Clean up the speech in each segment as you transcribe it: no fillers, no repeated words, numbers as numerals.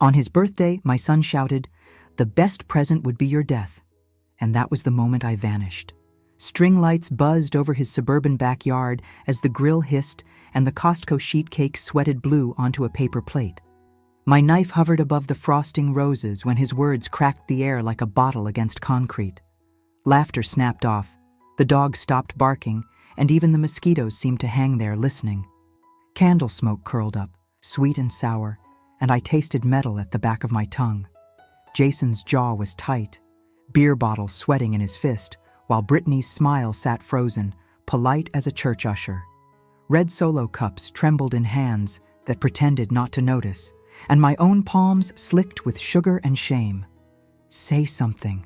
On his birthday, my son shouted, "The best present would be your death." And that was the moment I vanished. String lights buzzed over his suburban backyard as the grill hissed and the Costco sheet cake sweated blue onto a paper plate. My knife hovered above the frosting roses when his words cracked the air like a bottle against concrete. Laughter snapped off, the dog stopped barking, and even the mosquitoes seemed to hang there listening. Candle smoke curled up, sweet and sour, and I tasted metal at the back of my tongue. Jason's jaw was tight, beer bottle sweating in his fist, while Brittany's smile sat frozen, polite as a church usher. Red Solo cups trembled in hands that pretended not to notice, and my own palms slicked with sugar and shame. "Say something,"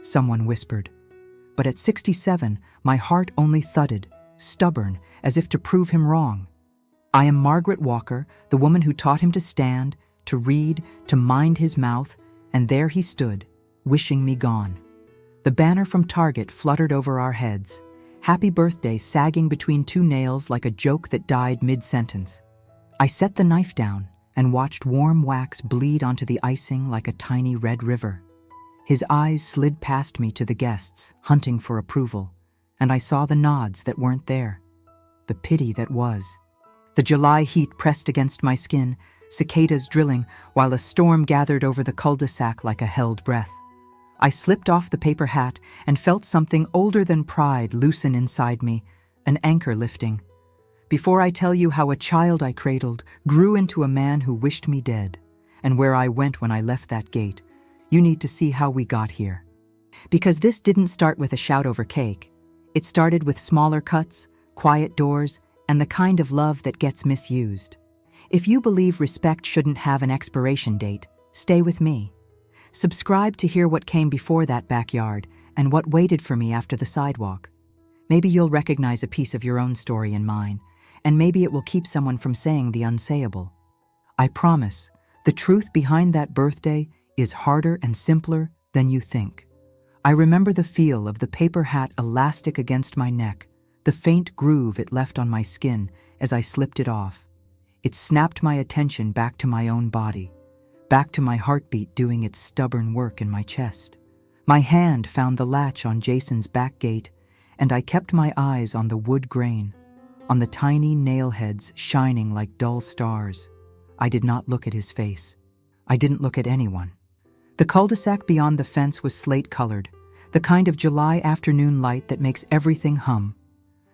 someone whispered. But at 67, my heart only thudded, stubborn, as if to prove him wrong. I am Margaret Walker, the woman who taught him to stand, to read, to mind his mouth, and there he stood, wishing me gone. The banner from Target fluttered over our heads, "Happy Birthday" sagging between two nails like a joke that died mid-sentence. I set the knife down and watched warm wax bleed onto the icing like a tiny red river. His eyes slid past me to the guests, hunting for approval, and I saw the nods that weren't there, the pity that was. The July heat pressed against my skin, cicadas drilling, while a storm gathered over the cul-de-sac like a held breath. I slipped off the paper hat and felt something older than pride loosen inside me, an anchor lifting. Before I tell you how a child I cradled grew into a man who wished me dead, and where I went when I left that gate, you need to see how we got here. Because this didn't start with a shout over cake. It started with smaller cuts, quiet doors, and the kind of love that gets misused. If you believe respect shouldn't have an expiration date, stay with me. Subscribe to hear what came before that backyard and what waited for me after the sidewalk. Maybe you'll recognize a piece of your own story in mine, and maybe it will keep someone from saying the unsayable. I promise, the truth behind that birthday is harder and simpler than you think. I remember the feel of the paper hat elastic against my neck, the faint groove it left on my skin as I slipped it off. It snapped my attention back to my own body, back to my heartbeat doing its stubborn work in my chest. My hand found the latch on Jason's back gate, and I kept my eyes on the wood grain, on the tiny nail heads shining like dull stars. I did not look at his face. I didn't look at anyone. The cul-de-sac beyond the fence was slate-colored, the kind of July afternoon light that makes everything hum.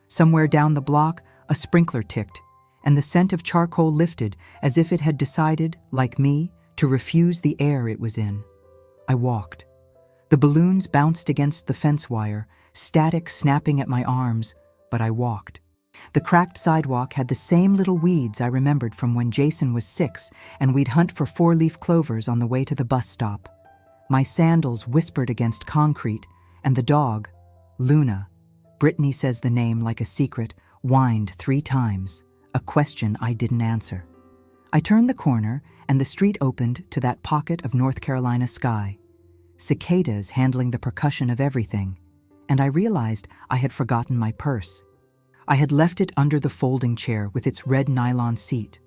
Somewhere down the block, a sprinkler ticked, and the scent of charcoal lifted as if it had decided, like me, to refuse the air it was in. I walked. The balloons bounced against the fence wire, static snapping at my arms, but I walked. The cracked sidewalk had the same little weeds I remembered from when Jason was 6 and we'd hunt for 4-leaf clovers on the way to the bus stop. My sandals whispered against concrete, and the dog, Luna, Brittany says the name like a secret, whined 3 times, a question I didn't answer. I turned the corner, and the street opened to that pocket of North Carolina sky, cicadas handling the percussion of everything, and I realized I had forgotten my purse. I had left it under the folding chair with its red nylon seat.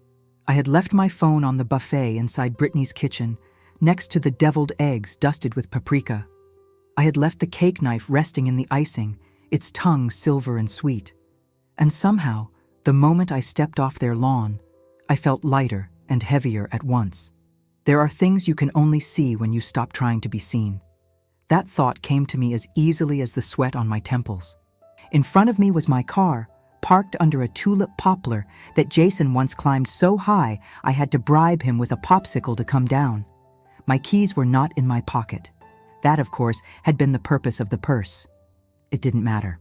I had left my phone on the buffet inside Brittany's kitchen, next to the deviled eggs dusted with paprika. I had left the cake knife resting in the icing, its tongue silver and sweet. And somehow, the moment I stepped off their lawn, I felt lighter and heavier at once. There are things you can only see when you stop trying to be seen. That thought came to me as easily as the sweat on my temples. In front of me was my car, parked under a tulip poplar that Jason once climbed so high I had to bribe him with a popsicle to come down. My keys were not in my pocket. That, of course, had been the purpose of the purse. It didn't matter.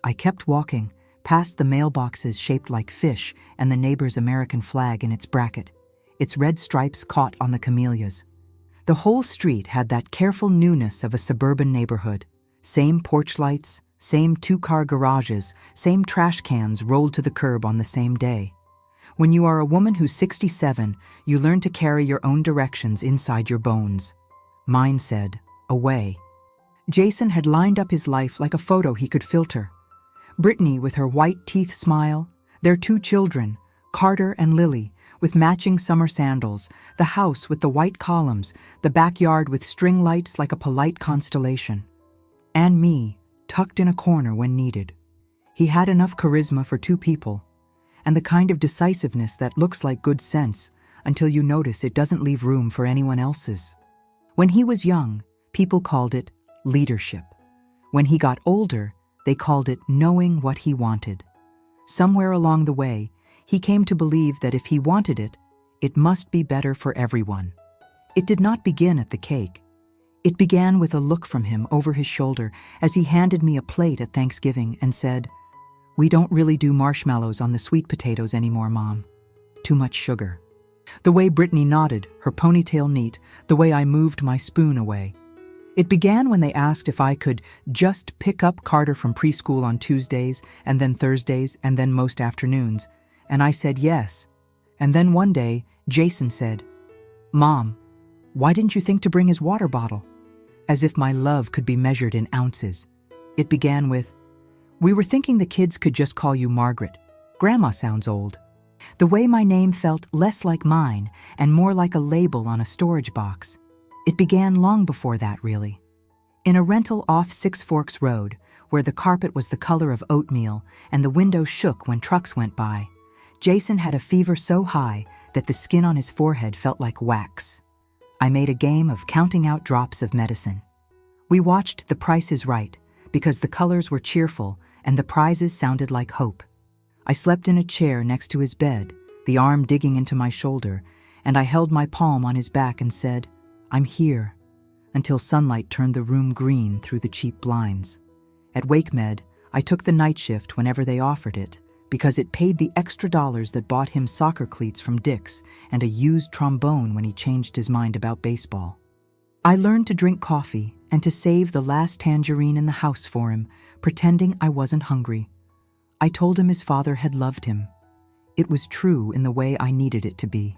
I kept walking, past the mailboxes shaped like fish and the neighbor's American flag in its bracket, its red stripes caught on the camellias. The whole street had that careful newness of a suburban neighborhood. Same porch lights, same 2-car garages, same trash cans rolled to the curb on the same day. When you are a woman who's 67, you learn to carry your own directions inside your bones. Mine said, away. Jason had lined up his life like a photo he could filter. Brittany with her white teeth smile, their 2 children, Carter and Lily, with matching summer sandals, the house with the white columns, the backyard with string lights like a polite constellation. And me, tucked in a corner when needed. He had enough charisma for two people, and the kind of decisiveness that looks like good sense until you notice it doesn't leave room for anyone else's. When he was young, people called it leadership. When he got older, they called it knowing what he wanted. Somewhere along the way, he came to believe that if he wanted it, it must be better for everyone. It did not begin at the cake. It began with a look from him over his shoulder as he handed me a plate at Thanksgiving and said, "We don't really do marshmallows on the sweet potatoes anymore, Mom. Too much sugar." The way Brittany nodded, her ponytail neat, the way I moved my spoon away. It began when they asked if I could just pick up Carter from preschool on Tuesdays, and then Thursdays, and then most afternoons, and I said yes. And then one day, Jason said, "Mom, why didn't you think to bring his water bottle?" As if my love could be measured in ounces. It began with, "We were thinking the kids could just call you Margaret. Grandma sounds old." The way my name felt less like mine and more like a label on a storage box. It began long before that, really. In a rental off Six Forks Road, where the carpet was the color of oatmeal and the window shook when trucks went by, Jason had a fever so high that the skin on his forehead felt like wax. I made a game of counting out drops of medicine. We watched The Price is Right because the colors were cheerful and the prizes sounded like hope. I slept in a chair next to his bed, the arm digging into my shoulder, and I held my palm on his back and said, "I'm here," until sunlight turned the room green through the cheap blinds. At WakeMed, I took the night shift whenever they offered it, because it paid the extra dollars that bought him soccer cleats from Dick's and a used trombone when he changed his mind about baseball. I learned to drink coffee and to save the last tangerine in the house for him, pretending I wasn't hungry. I told him his father had loved him. It was true in the way I needed it to be.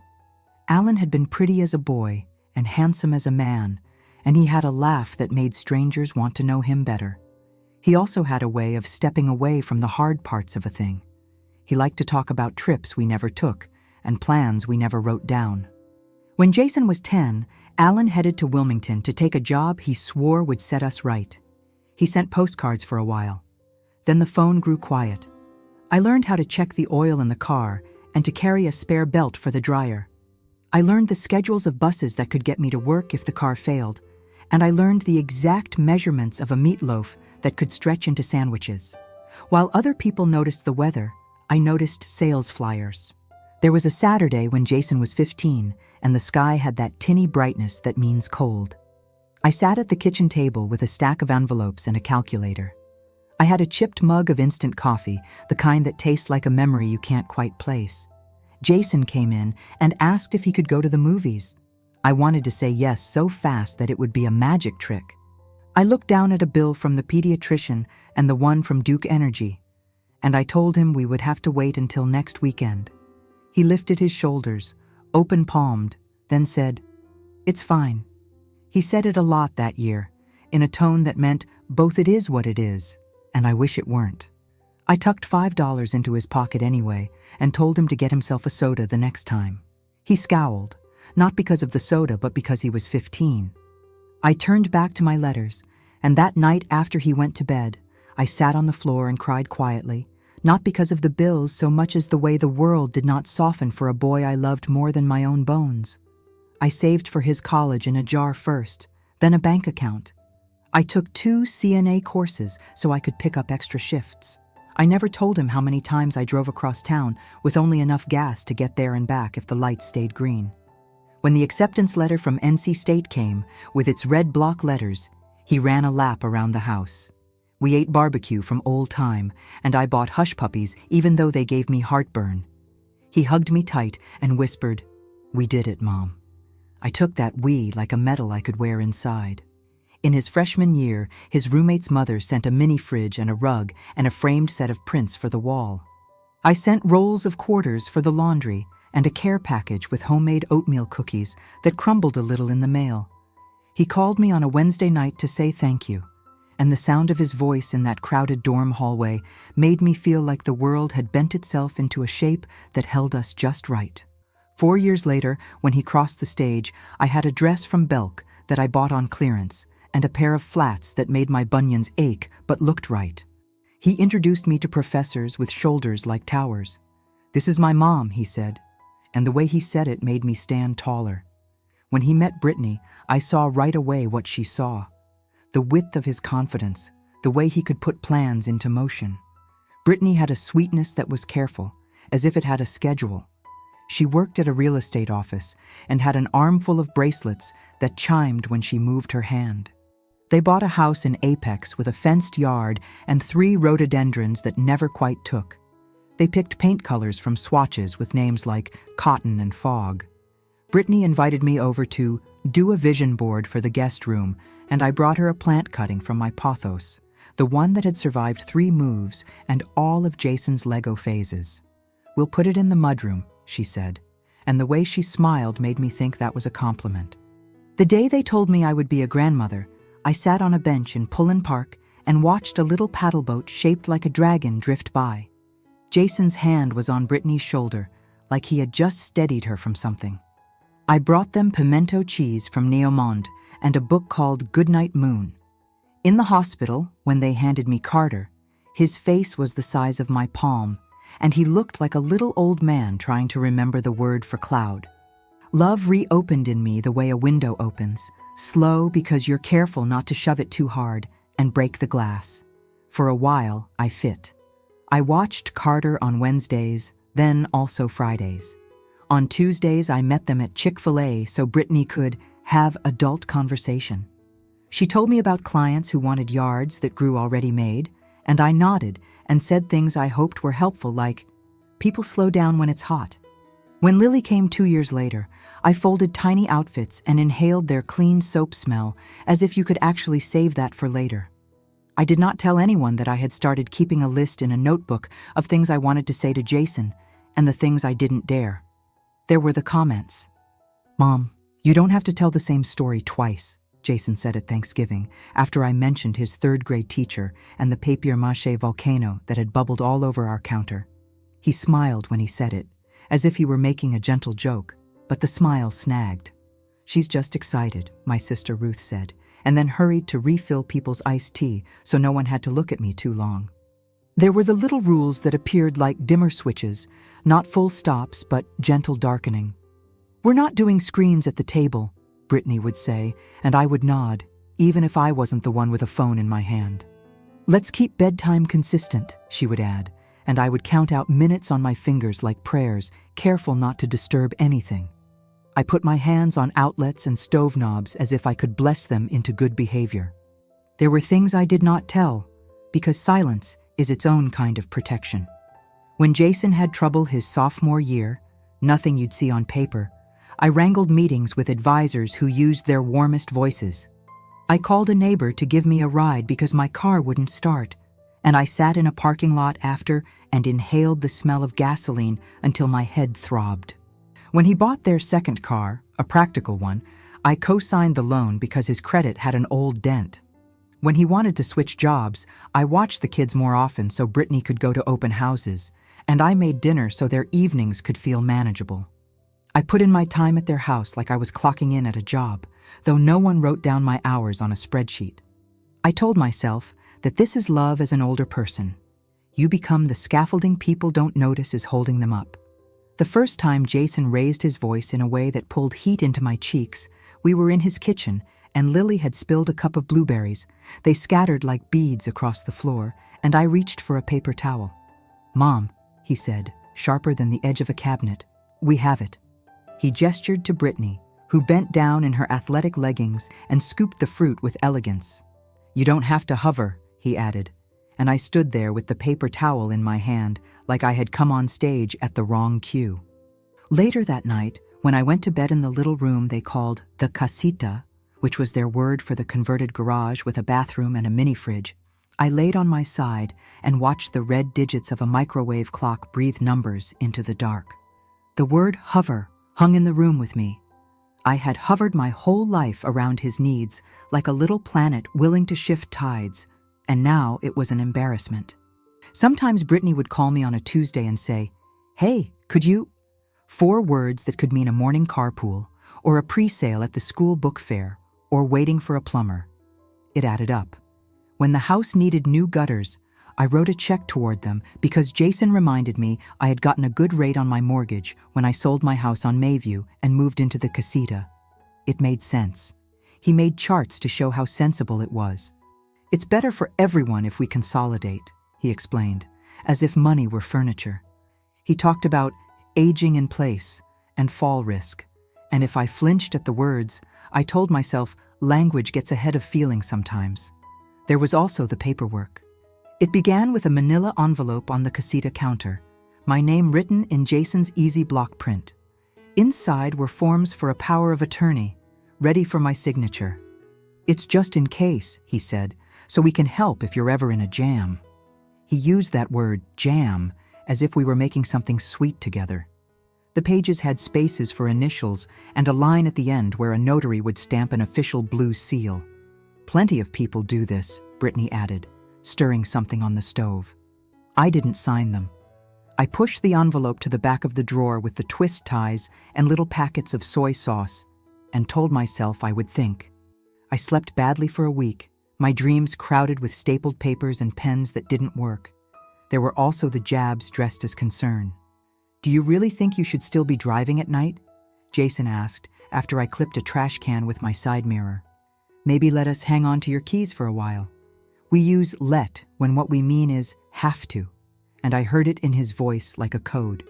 Alan had been pretty as a boy and handsome as a man, and he had a laugh that made strangers want to know him better. He also had a way of stepping away from the hard parts of a thing. He liked to talk about trips we never took and plans we never wrote down. When Jason was 10, Alan headed to Wilmington to take a job he swore would set us right. He sent postcards for a while. Then the phone grew quiet. I learned how to check the oil in the car and to carry a spare belt for the dryer. I learned the schedules of buses that could get me to work if the car failed, and I learned the exact measurements of a meatloaf that could stretch into sandwiches. While other people noticed the weather, I noticed sales flyers. There was a Saturday when Jason was 15, and the sky had that tinny brightness that means cold. I sat at the kitchen table with a stack of envelopes and a calculator. I had a chipped mug of instant coffee, the kind that tastes like a memory you can't quite place. Jason came in and asked if he could go to the movies. I wanted to say yes so fast that it would be a magic trick. I looked down at a bill from the pediatrician and the one from Duke Energy, and I told him we would have to wait until next weekend. He lifted his shoulders, open-palmed, then said, "It's fine." He said it a lot that year, in a tone that meant both it is what it is, and I wish it weren't. I tucked $5 into his pocket anyway and told him to get himself a soda the next time. He scowled, not because of the soda but because he was 15. I turned back to my letters, and that night after he went to bed, I sat on the floor and cried quietly, not because of the bills so much as the way the world did not soften for a boy I loved more than my own bones. I saved for his college in a jar first, then a bank account. I took 2 CNA courses so I could pick up extra shifts. I never told him how many times I drove across town with only enough gas to get there and back if the lights stayed green. When the acceptance letter from NC State came, with its red block letters, he ran a lap around the house. We ate barbecue from old time, and I bought hush puppies even though they gave me heartburn. He hugged me tight and whispered, "We did it, Mom." I took that "we" like a medal I could wear inside. In his freshman year, his roommate's mother sent a mini fridge and a rug and a framed set of prints for the wall. I sent rolls of quarters for the laundry and a care package with homemade oatmeal cookies that crumbled a little in the mail. He called me on a Wednesday night to say thank you, and the sound of his voice in that crowded dorm hallway made me feel like the world had bent itself into a shape that held us just right. 4 years later, when he crossed the stage, I had a dress from Belk that I bought on clearance, and a pair of flats that made my bunions ache but looked right. He introduced me to professors with shoulders like towers. "This is my mom," he said, and the way he said it made me stand taller. When he met Brittany, I saw right away what she saw. The width of his confidence, the way he could put plans into motion. Brittany had a sweetness that was careful, as if it had a schedule. She worked at a real estate office and had an armful of bracelets that chimed when she moved her hand. They bought a house in Apex with a fenced yard and 3 rhododendrons that never quite took. They picked paint colors from swatches with names like Cotton and Fog. Brittany invited me over to do a vision board for the guest room, and I brought her a plant cutting from my pothos, the one that had survived 3 moves and all of Jason's Lego phases. "We'll put it in the mudroom," she said, and the way she smiled made me think that was a compliment. The day they told me I would be a grandmother, I sat on a bench in Pullen Park and watched a little paddle boat shaped like a dragon drift by. Jason's hand was on Brittany's shoulder, like he had just steadied her from something. I brought them pimento cheese from Neomond and a book called Goodnight Moon. In the hospital, when they handed me Carter, his face was the size of my palm, and he looked like a little old man trying to remember the word for cloud. Love reopened in me the way a window opens, slow because you're careful not to shove it too hard and break the glass. For a while, I fit. I watched Carter on Wednesdays, then also Fridays. On Tuesdays, I met them at Chick-fil-A so Brittany could have adult conversation. She told me about clients who wanted yards that grew already made, and I nodded and said things I hoped were helpful like, "People slow down when it's hot." When Lily came 2 years later, I folded tiny outfits and inhaled their clean soap smell as if you could actually save that for later. I did not tell anyone that I had started keeping a list in a notebook of things I wanted to say to Jason and the things I didn't dare. There were the comments. "Mom, you don't have to tell the same story twice," Jason said at Thanksgiving, after I mentioned his 3rd-grade teacher and the papier-mâché volcano that had bubbled all over our counter. He smiled when he said it, as if he were making a gentle joke, but the smile snagged. "She's just excited," my sister Ruth said, and then hurried to refill people's iced tea so no one had to look at me too long. There were the little rules that appeared like dimmer switches, not full stops but gentle darkening. "We're not doing screens at the table," Brittany would say, and I would nod, even if I wasn't the one with a phone in my hand. "Let's keep bedtime consistent," she would add, and I would count out minutes on my fingers like prayers, careful not to disturb anything. I put my hands on outlets and stove knobs as if I could bless them into good behavior. There were things I did not tell, because silence is its own kind of protection. When Jason had trouble his sophomore year, nothing you'd see on paper, I wrangled meetings with advisors who used their warmest voices. I called a neighbor to give me a ride because my car wouldn't start, and I sat in a parking lot after and inhaled the smell of gasoline until my head throbbed. When he bought their 2nd car, a practical one, I co-signed the loan because his credit had an old dent. When he wanted to switch jobs, I watched the kids more often so Brittany could go to open houses, and I made dinner so their evenings could feel manageable. I put in my time at their house like I was clocking in at a job, though no one wrote down my hours on a spreadsheet. I told myself that this is love as an older person. You become the scaffolding people don't notice is holding them up. The first time Jason raised his voice in a way that pulled heat into my cheeks, we were in his kitchen, and Lily had spilled a cup of blueberries. They scattered like beads across the floor, and I reached for a paper towel. "Mom," he said, sharper than the edge of a cabinet, "we have it." He gestured to Brittany, who bent down in her athletic leggings and scooped the fruit with elegance. "You don't have to hover," he added, and I stood there with the paper towel in my hand like I had come on stage at the wrong cue. Later that night, when I went to bed in the little room they called the casita, which was their word for the converted garage with a bathroom and a mini-fridge, I laid on my side and watched the red digits of a microwave clock breathe numbers into the dark. The word hover hung in the room with me. I had hovered my whole life around his needs, like a little planet willing to shift tides, and now it was an embarrassment. Sometimes Brittany would call me on a Tuesday and say, "Hey, could you?" 4 words that could mean a morning carpool, or a pre-sale at the school book fair, or waiting for a plumber. It added up. When the house needed new gutters, I wrote a check toward them because Jason reminded me I had gotten a good rate on my mortgage when I sold my house on Mayview and moved into the casita. It made sense. He made charts to show how sensible it was. It's better for everyone if we consolidate, he explained, as if money were furniture. He talked about aging in place and fall risk, and if I flinched at the words, I told myself language gets ahead of feeling sometimes. There was also the paperwork. It began with a manila envelope on the casita counter, my name written in Jason's easy block print. Inside were forms for a power of attorney, ready for my signature. It's just in case, he said, so we can help if you're ever in a jam. He used that word, jam, as if we were making something sweet together. The pages had spaces for initials and a line at the end where a notary would stamp an official blue seal. Plenty of people do this, Brittany added, stirring something on the stove. I didn't sign them. I pushed the envelope to the back of the drawer with the twist ties and little packets of soy sauce and told myself I would think. I slept badly for a week, my dreams crowded with stapled papers and pens that didn't work. There were also the jabs dressed as concern. Do you really think you should still be driving at night? Jason asked after I clipped a trash can with my side mirror. Maybe let us hang on to your keys for a while. We use let when what we mean is have to, and I heard it in his voice like a code.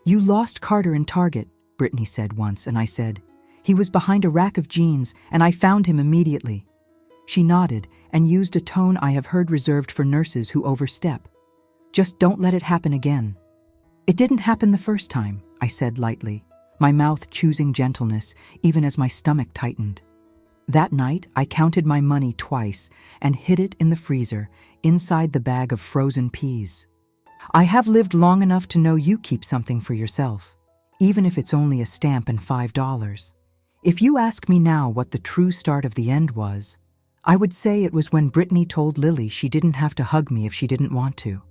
You lost Carter in Target, Brittany said once, and I said, he was behind a rack of jeans and I found him immediately. She nodded and used a tone I have heard reserved for nurses who overstep. Just don't let it happen again. It didn't happen the first time, I said lightly, my mouth choosing gentleness even as my stomach tightened. That night, I counted my money twice and hid it in the freezer, inside the bag of frozen peas. I have lived long enough to know you keep something for yourself, even if it's only a stamp and $5. If you ask me now what the true start of the end was, I would say it was when Brittany told Lily she didn't have to hug me if she didn't want to.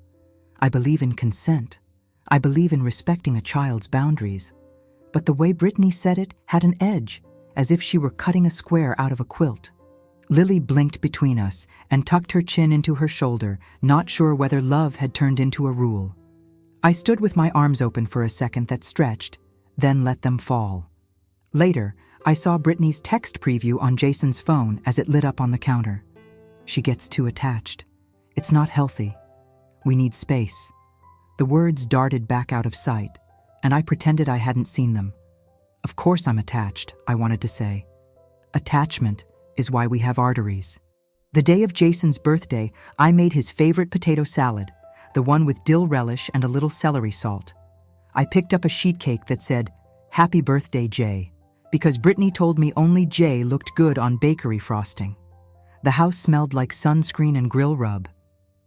I believe in consent. I believe in respecting a child's boundaries. But the way Brittany said it had an edge, as if she were cutting a square out of a quilt. Lily blinked between us and tucked her chin into her shoulder, not sure whether love had turned into a rule. I stood with my arms open for a second that stretched, then let them fall. Later, I saw Brittany's text preview on Jason's phone as it lit up on the counter. She gets too attached. It's not healthy. We need space. The words darted back out of sight, and I pretended I hadn't seen them. Of course I'm attached, I wanted to say. Attachment is why we have arteries. The day of Jason's birthday, I made his favorite potato salad, the one with dill relish and a little celery salt. I picked up a sheet cake that said, "Happy birthday, Jay," because Brittany told me only Jay looked good on bakery frosting. The house smelled like sunscreen and grill rub.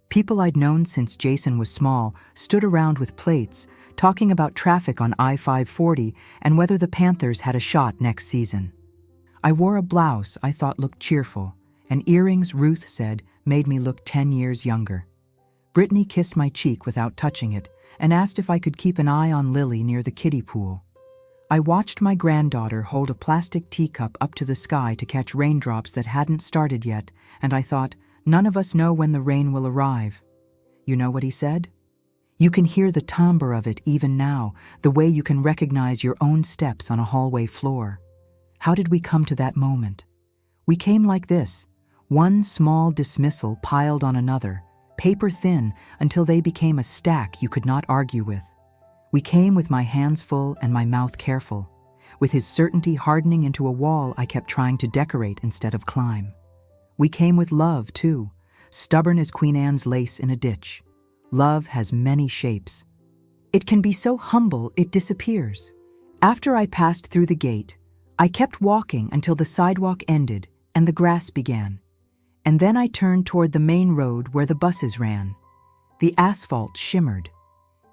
People I'd known since Jason was small stood around with plates, talking about traffic on I-540 and whether the Panthers had a shot next season. I wore a blouse I thought looked cheerful, and earrings, Ruth said, made me look 10 years younger. Brittany kissed my cheek without touching it and asked if I could keep an eye on Lily near the kiddie pool. I watched my granddaughter hold a plastic teacup up to the sky to catch raindrops that hadn't started yet, and I thought, none of us know when the rain will arrive. You know what he said? You can hear the timbre of it even now, the way you can recognize your own steps on a hallway floor. How did we come to that moment? We came like this, one small dismissal piled on another, paper thin until they became a stack you could not argue with. We came with my hands full and my mouth careful, with his certainty hardening into a wall I kept trying to decorate instead of climb. We came with love, too, stubborn as Queen Anne's lace in a ditch. Love has many shapes. It can be so humble it disappears. After I passed through the gate, I kept walking until the sidewalk ended and the grass began. And then I turned toward the main road where the buses ran. The asphalt shimmered.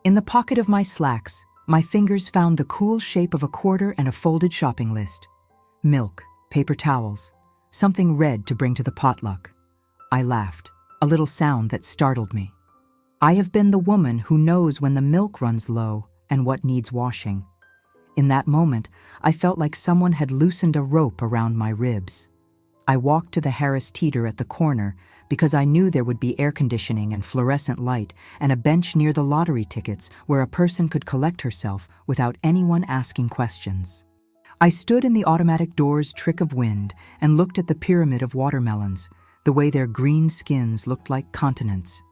In the pocket of my slacks, my fingers found the cool shape of a quarter and a folded shopping list. Milk, paper towels, something red to bring to the potluck. I laughed, a little sound that startled me. I have been the woman who knows when the milk runs low and what needs washing. In that moment, I felt like someone had loosened a rope around my ribs. I walked to the Harris Teeter at the corner because I knew there would be air conditioning and fluorescent light and a bench near the lottery tickets where a person could collect herself without anyone asking questions. I stood in the automatic door's trick of wind and looked at the pyramid of watermelons, the way their green skins looked like continents.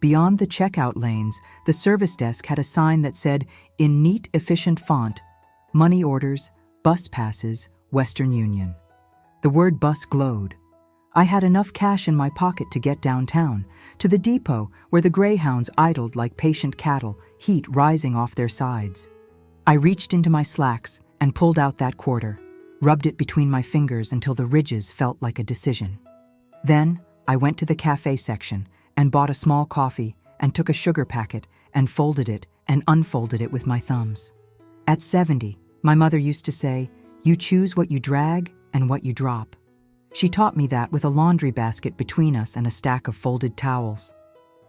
Beyond the checkout lanes, the service desk had a sign that said, in neat, efficient font, money orders, bus passes, Western Union. The word bus glowed. I had enough cash in my pocket to get downtown, to the depot where the greyhounds idled like patient cattle, heat rising off their sides. I reached into my slacks and pulled out that quarter, rubbed it between my fingers until the ridges felt like a decision. Then I went to the cafe section and bought a small coffee and took a sugar packet and folded it and unfolded it with my thumbs. At 70, my mother used to say, "You choose what you drag and what you drop." She taught me that with a laundry basket between us and a stack of folded towels.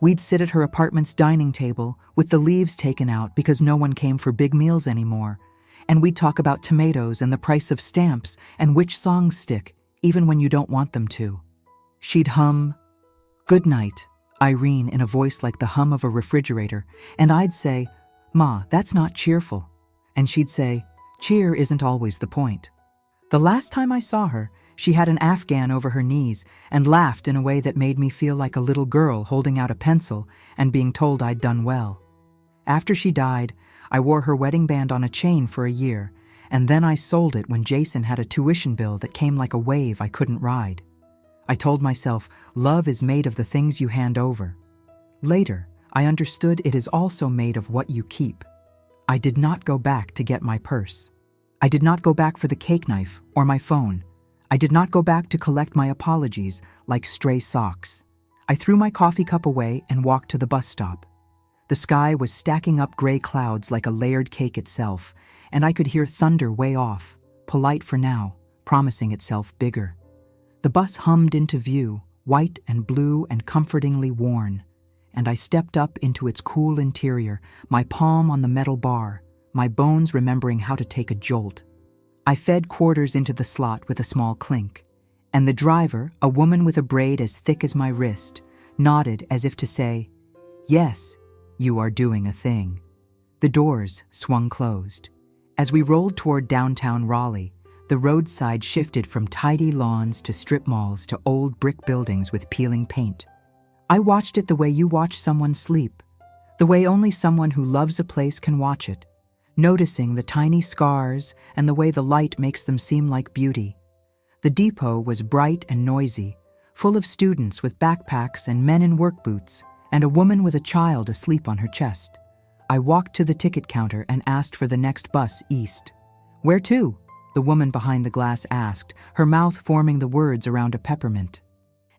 We'd sit at her apartment's dining table with the leaves taken out because no one came for big meals anymore, and we'd talk about tomatoes and the price of stamps and which songs stick, even when you don't want them to. She'd hum, "Good night, Irene," in a voice like the hum of a refrigerator, and I'd say, "Ma, that's not cheerful." And she'd say, "Cheer isn't always the point." The last time I saw her, she had an Afghan over her knees and laughed in a way that made me feel like a little girl holding out a pencil and being told I'd done well. After she died, I wore her wedding band on a chain for a year, and then I sold it when Jason had a tuition bill that came like a wave I couldn't ride. I told myself, love is made of the things you hand over. Later, I understood it is also made of what you keep. I did not go back to get my purse. I did not go back for the cake knife or my phone. I did not go back to collect my apologies like stray socks. I threw my coffee cup away and walked to the bus stop. The sky was stacking up gray clouds like a layered cake itself, and I could hear thunder way off, polite for now, promising itself bigger. The bus hummed into view, white and blue and comfortingly worn, and I stepped up into its cool interior, my palm on the metal bar, my bones remembering how to take a jolt. I fed quarters into the slot with a small clink, and the driver, a woman with a braid as thick as my wrist, nodded as if to say, "Yes, you are doing a thing." The doors swung closed. As we rolled toward downtown Raleigh, the roadside shifted from tidy lawns to strip malls to old brick buildings with peeling paint. I watched it the way you watch someone sleep, the way only someone who loves a place can watch it, noticing the tiny scars and the way the light makes them seem like beauty. The depot was bright and noisy, full of students with backpacks and men in work boots, and a woman with a child asleep on her chest. I walked to the ticket counter and asked for the next bus east. "Where to?" the woman behind the glass asked, her mouth forming the words around a peppermint.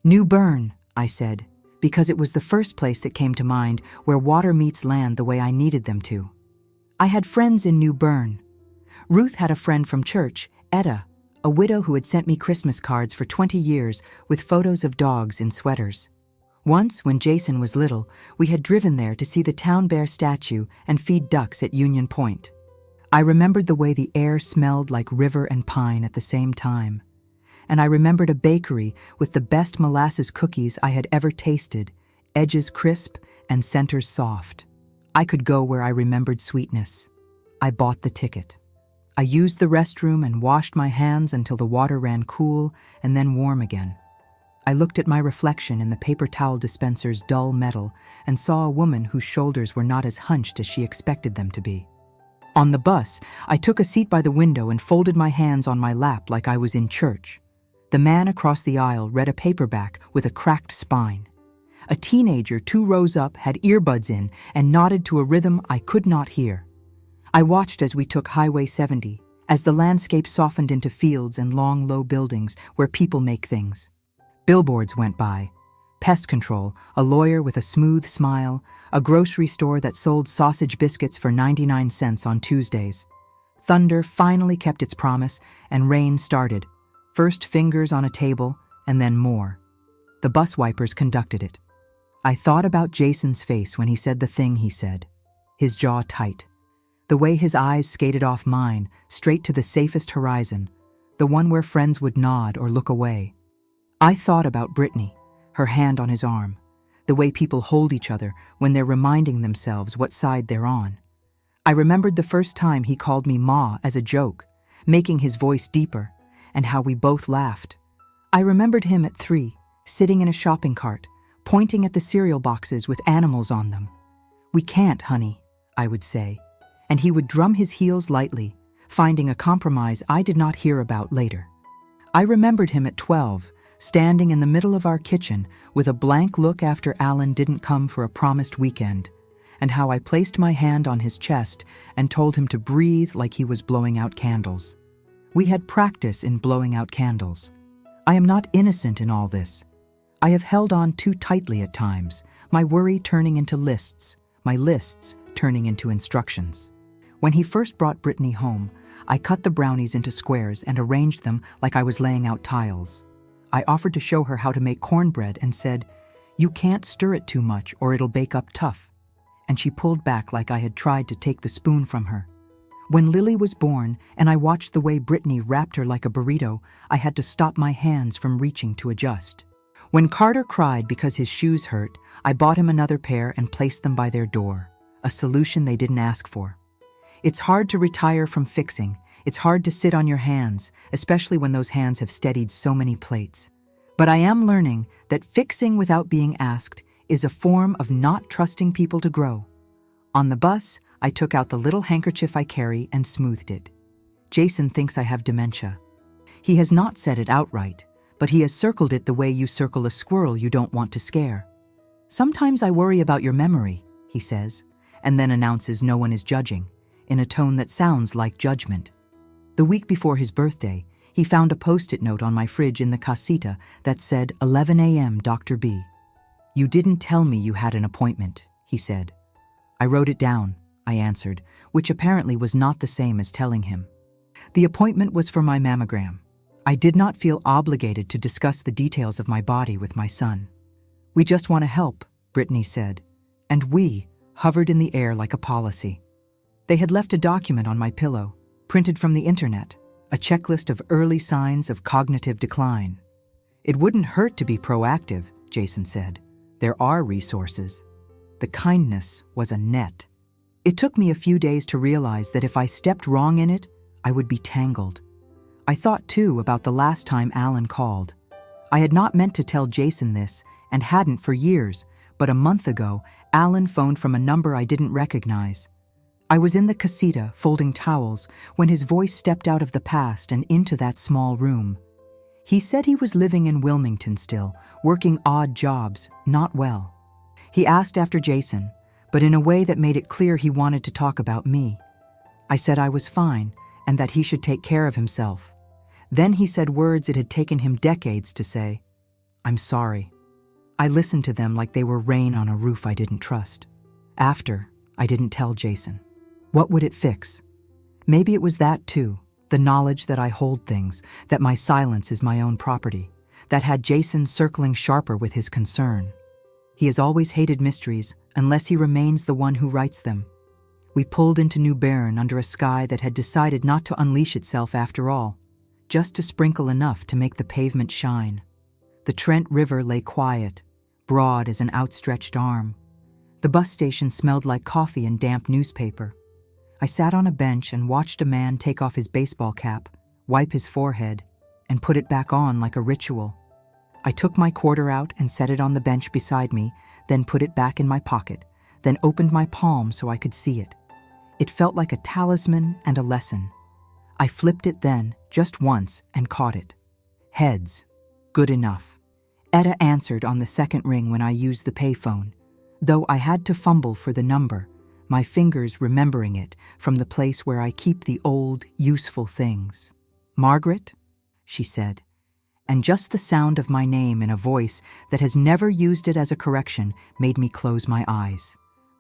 "New Bern," I said, because it was the first place that came to mind, where water meets land the way I needed them to. I had friends in New Bern. Ruth had a friend from church, Etta, a widow who had sent me Christmas cards for 20 years with photos of dogs in sweaters. Once, when Jason was little, we had driven there to see the town bear statue and feed ducks at Union Point. I remembered the way the air smelled like river and pine at the same time. And I remembered a bakery with the best molasses cookies I had ever tasted, edges crisp and centers soft. I could go where I remembered sweetness. I bought the ticket. I used the restroom and washed my hands until the water ran cool and then warm again. I looked at my reflection in the paper towel dispenser's dull metal and saw a woman whose shoulders were not as hunched as she expected them to be. On the bus, I took a seat by the window and folded my hands on my lap like I was in church. The man across the aisle read a paperback with a cracked spine. A teenager 2 rows up had earbuds in and nodded to a rhythm I could not hear. I watched as we took Highway 70, as the landscape softened into fields and long, low buildings where people make things. Billboards went by. Pest control, a lawyer with a smooth smile, a grocery store that sold sausage biscuits for 99 cents on Tuesdays. Thunder finally kept its promise, and rain started. First fingers on a table, and then more. The bus wipers conducted it. I thought about Jason's face when he said the thing he said, his jaw tight. The way his eyes skated off mine, straight to the safest horizon, the one where friends would nod or look away. I thought about Brittany, her hand on his arm, the way people hold each other when they're reminding themselves what side they're on. I remembered the first time he called me Ma as a joke, making his voice deeper, and how we both laughed. I remembered him at 3, sitting in a shopping cart, pointing at the cereal boxes with animals on them. "We can't, honey," I would say, and he would drum his heels lightly, finding a compromise I did not hear about later. I remembered him at 12, standing in the middle of our kitchen with a blank look after Alan didn't come for a promised weekend, and how I placed my hand on his chest and told him to breathe like he was blowing out candles. We had practice in blowing out candles. I am not innocent in all this. I have held on too tightly at times, my worry turning into lists, my lists turning into instructions. When he first brought Brittany home, I cut the brownies into squares and arranged them like I was laying out tiles. I offered to show her how to make cornbread and said, "You can't stir it too much or it'll bake up tough." And she pulled back like I had tried to take the spoon from her. When Lily was born and I watched the way Brittany wrapped her like a burrito, I had to stop my hands from reaching to adjust. When Carter cried because his shoes hurt, I bought him another pair and placed them by their door, a solution they didn't ask for. It's hard to retire from fixing. It's hard to sit on your hands, especially when those hands have steadied so many plates. But I am learning that fixing without being asked is a form of not trusting people to grow. On the bus, I took out the little handkerchief I carry and smoothed it. Jason thinks I have dementia. He has not said it outright, but he has circled it the way you circle a squirrel you don't want to scare. "Sometimes I worry about your memory," he says, and then announces no one is judging, in a tone that sounds like judgment. The week before his birthday, he found a post-it note on my fridge in the casita that said 11 a.m. Dr. B. "You didn't tell me you had an appointment," he said. "I wrote it down," I answered, which apparently was not the same as telling him. The appointment was for my mammogram. I did not feel obligated to discuss the details of my body with my son. "We just want to help," Brittany said, and "we" hovered in the air like a policy. They had left a document on my pillow, printed from the internet, a checklist of early signs of cognitive decline. "It wouldn't hurt to be proactive," Jason said. "There are resources." The kindness was a net. It took me a few days to realize that if I stepped wrong in it, I would be tangled. I thought, too, about the last time Alan called. I had not meant to tell Jason this, and hadn't for years, but a month ago, Alan phoned from a number I didn't recognize. I was in the casita, folding towels, when his voice stepped out of the past and into that small room. He said he was living in Wilmington still, working odd jobs, not well. He asked after Jason, but in a way that made it clear he wanted to talk about me. I said I was fine, and that he should take care of himself. Then he said words it had taken him decades to say. "I'm sorry." I listened to them like they were rain on a roof I didn't trust. After, I didn't tell Jason. What would it fix? Maybe it was that too, the knowledge that I hold things, that my silence is my own property, that had Jason circling sharper with his concern. He has always hated mysteries, unless he remains the one who writes them. We pulled into New Bern under a sky that had decided not to unleash itself after all, just to sprinkle enough to make the pavement shine. The Trent River lay quiet, broad as an outstretched arm. The bus station smelled like coffee and damp newspaper. I sat on a bench and watched a man take off his baseball cap, wipe his forehead, and put it back on like a ritual. I took my quarter out and set it on the bench beside me, then put it back in my pocket, then opened my palm so I could see it. It felt like a talisman and a lesson. I flipped it then, just once, and caught it. Heads. Good enough. Etta answered on the second ring when I used the payphone, though I had to fumble for the number, my fingers remembering it from the place where I keep the old, useful things. "Margaret?" she said, and just the sound of my name in a voice that has never used it as a correction made me close my eyes.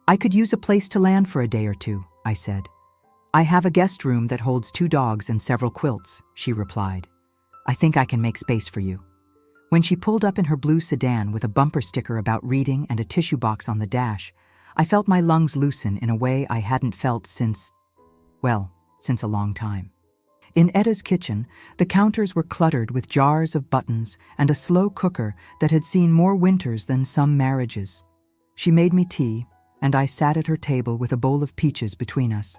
"I could use a place to land for a day or two," I said. "I have a guest room that holds 2 dogs and several quilts," she replied. "I think I can make space for you." When she pulled up in her blue sedan with a bumper sticker about reading and a tissue box on the dash, I felt my lungs loosen in a way I hadn't felt since Well, since a long time. In Etta's kitchen, the counters were cluttered with jars of buttons and a slow cooker that had seen more winters than some marriages. She made me tea, and I sat at her table with a bowl of peaches between us.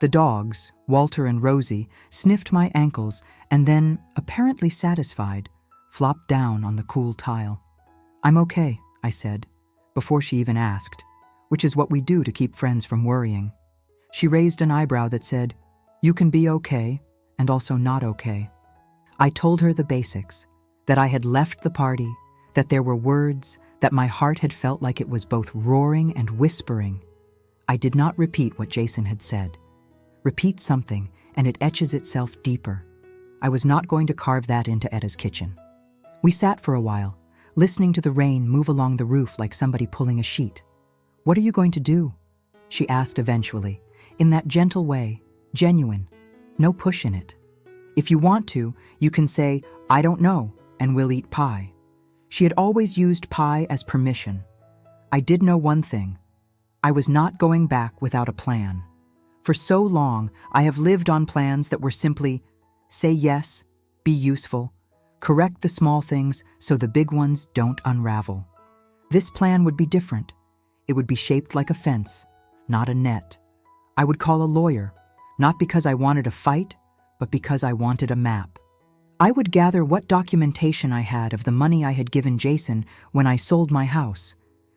The dogs, Walter and Rosie, sniffed my ankles and then, apparently satisfied, flopped down on the cool tile. "I'm okay," I said, before she even asked, which is what we do to keep friends from worrying. She raised an eyebrow that said, "You can be okay, and also not okay." I told her the basics, that I had left the party, that there were words, that my heart had felt like it was both roaring and whispering. I did not repeat what Jason had said. Repeat something, and it etches itself deeper. I was not going to carve that into Etta's kitchen. We sat for a while, listening to the rain move along the roof like somebody pulling a sheet. "What are you going to do?" she asked eventually, in that gentle way, genuine, no push in it. "If you want to, you can say, 'I don't know,' and we'll eat pie." She had always used pie as permission. I did know one thing. I was not going back without a plan. For so long, I have lived on plans that were simply, say yes, be useful, correct the small things so the big ones don't unravel. This plan would be different. It would be shaped like a fence, not a net. I would call a lawyer, not because I wanted a fight, but because I wanted a map. I would gather what documentation I had of the money I had given Jason when I sold my house,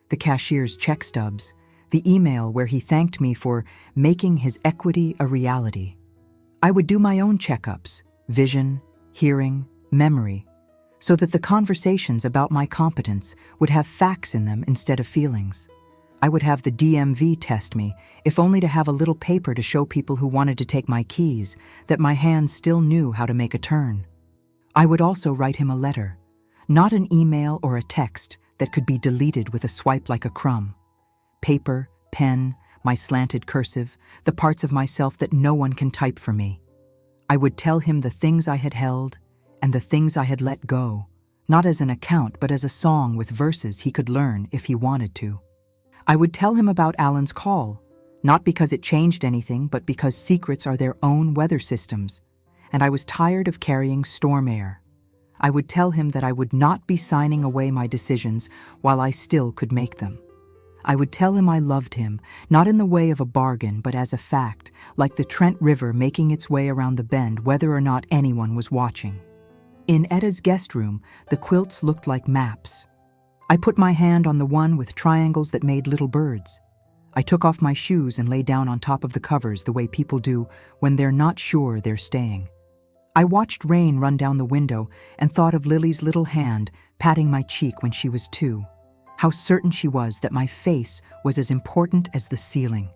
the cashier's check stubs, the email where he thanked me for making his equity a reality. I would do my own checkups, vision, hearing, memory, so that the conversations about my competence would have facts in them instead of feelings. I would have the DMV test me, if only to have a little paper to show people who wanted to take my keys that my hands still knew how to make a turn. I would also write him a letter, not an email or a text that could be deleted with a swipe like a crumb. Paper, pen, my slanted cursive, the parts of myself that no one can type for me. I would tell him the things I had held and the things I had let go, not as an account but as a song with verses he could learn if he wanted to. I would tell him about Alan's call, not because it changed anything but because secrets are their own weather systems, and I was tired of carrying storm air. I would tell him that I would not be signing away my decisions while I still could make them. I would tell him I loved him, not in the way of a bargain but as a fact, like the Trent River making its way around the bend whether or not anyone was watching. In Etta's guest room, the quilts looked like maps. I put my hand on the one with triangles that made little birds. I took off my shoes and lay down on top of the covers the way people do when they're not sure they're staying. I watched rain run down the window and thought of Lily's little hand patting my cheek when she was 2. How certain she was that my face was as important as the ceiling.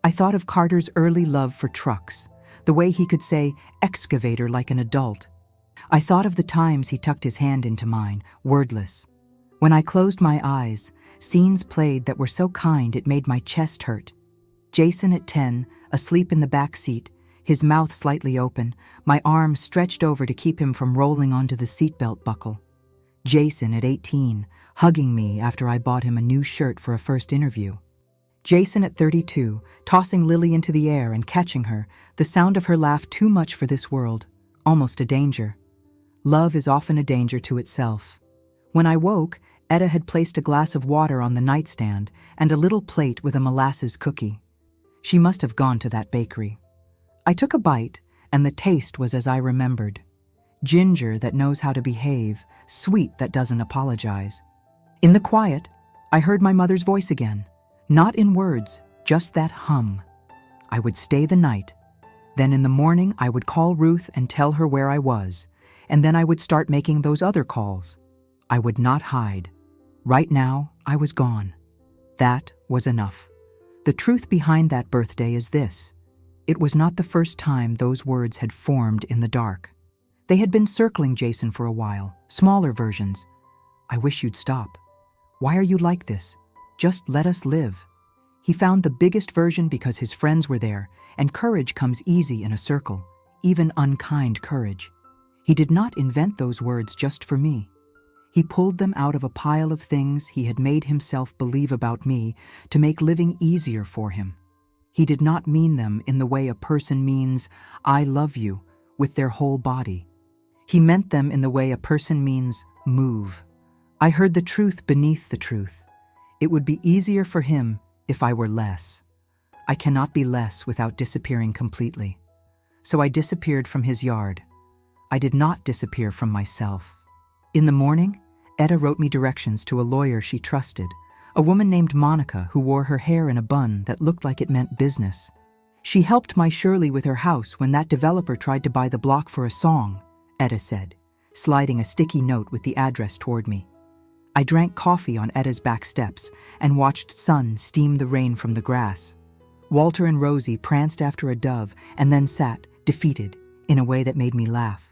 I thought of Carter's early love for trucks, the way he could say excavator like an adult. I thought of the times he tucked his hand into mine, wordless. When I closed my eyes, scenes played that were so kind it made my chest hurt. Jason at 10, asleep in the back seat, his mouth slightly open, my arm stretched over to keep him from rolling onto the seatbelt buckle. Jason at 18, hugging me after I bought him a new shirt for a first interview. Jason at 32, tossing Lily into the air and catching her, the sound of her laugh too much for this world, almost a danger. Love is often a danger to itself. When I woke, Etta had placed a glass of water on the nightstand and a little plate with a molasses cookie. She must have gone to that bakery. I took a bite, and the taste was as I remembered. Ginger that knows how to behave, sweet that doesn't apologize. In the quiet, I heard my mother's voice again, not in words, just that hum. I would stay the night. Then in the morning I would call Ruth and tell her where I was, and then I would start making those other calls. I would not hide. Right now, I was gone. That was enough. The truth behind that birthday is this. It was not the first time those words had formed in the dark. They had been circling Jason for a while, smaller versions. I wish you'd stop. Why are you like this? Just let us live. He found the biggest version because his friends were there, and courage comes easy in a circle, even unkind courage. He did not invent those words just for me. He pulled them out of a pile of things he had made himself believe about me to make living easier for him. He did not mean them in the way a person means, "I love you," with their whole body. He meant them in the way a person means, "move." I heard the truth beneath the truth. It would be easier for him if I were less. I cannot be less without disappearing completely. So I disappeared from his yard. I did not disappear from myself. In the morning, Etta wrote me directions to a lawyer she trusted, a woman named Monica who wore her hair in a bun that looked like it meant business. She helped my Shirley with her house when that developer tried to buy the block for a song, Etta said, sliding a sticky note with the address toward me. I drank coffee on Etta's back steps and watched sun steam the rain from the grass. Walter and Rosie pranced after a dove and then sat, defeated, in a way that made me laugh.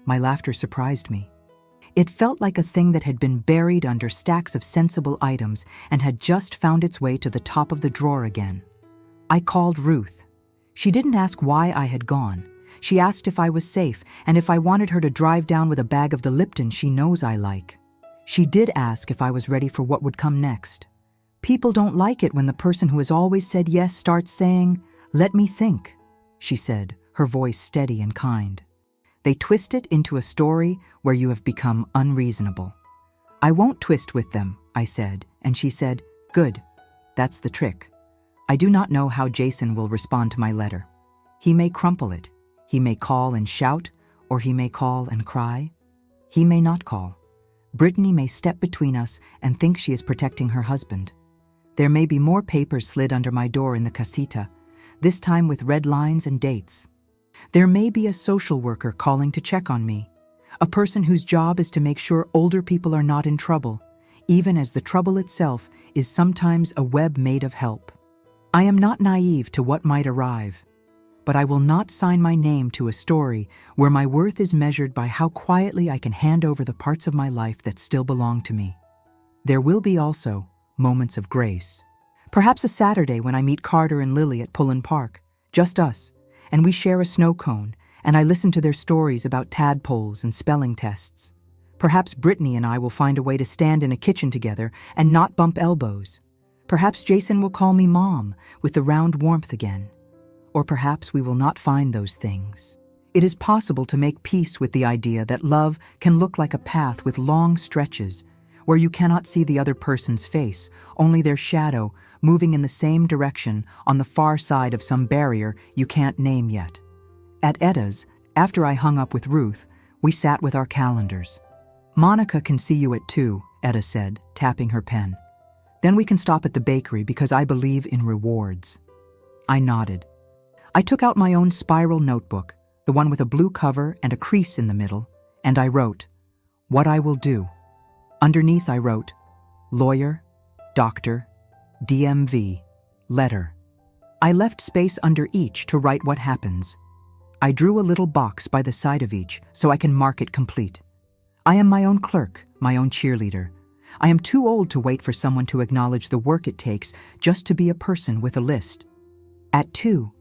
My laughter surprised me. It felt like a thing that had been buried under stacks of sensible items and had just found its way to the top of the drawer again. I called Ruth. She didn't ask why I had gone. She asked if I was safe and if I wanted her to drive down with a bag of the Lipton she knows I like. She did ask if I was ready for what would come next. People don't like it when the person who has always said yes starts saying, "Let me think," she said, her voice steady and kind. They twist it into a story where you have become unreasonable. "I won't twist with them," I said, and she said, "Good. That's the trick." I do not know how Jason will respond to my letter. He may crumple it. He may call and shout, or he may call and cry. He may not call. Brittany may step between us and think she is protecting her husband. There may be more papers slid under my door in the casita, this time with red lines and dates. There may be a social worker calling to check on me, a person whose job is to make sure older people are not in trouble, even as the trouble itself is sometimes a web made of help. I am not naive to what might arrive, but I will not sign my name to a story where my worth is measured by how quietly I can hand over the parts of my life that still belong to me. There will be also moments of grace. Perhaps a Saturday when I meet Carter and Lily at Pullen Park, just us, and we share a snow cone, and I listen to their stories about tadpoles and spelling tests. Perhaps Brittany and I will find a way to stand in a kitchen together and not bump elbows. Perhaps Jason will call me Mom with the round warmth again. Or perhaps we will not find those things. It is possible to make peace with the idea that love can look like a path with long stretches, where you cannot see the other person's face, only their shadow moving in the same direction on the far side of some barrier you can't name yet. At Etta's, after I hung up with Ruth, we sat with our calendars. "Monica can see you at 2, Etta said, tapping her pen. "Then we can stop at the bakery because I believe in rewards." I nodded. I took out my own spiral notebook, the one with a blue cover and a crease in the middle, and I wrote, "What I will do." Underneath I wrote, "Lawyer, doctor, DMV, letter." I left space under each to write what happens. I drew a little box by the side of each so I can mark it complete. I am my own clerk, my own cheerleader. I am too old to wait for someone to acknowledge the work it takes just to be a person with a list. At 2,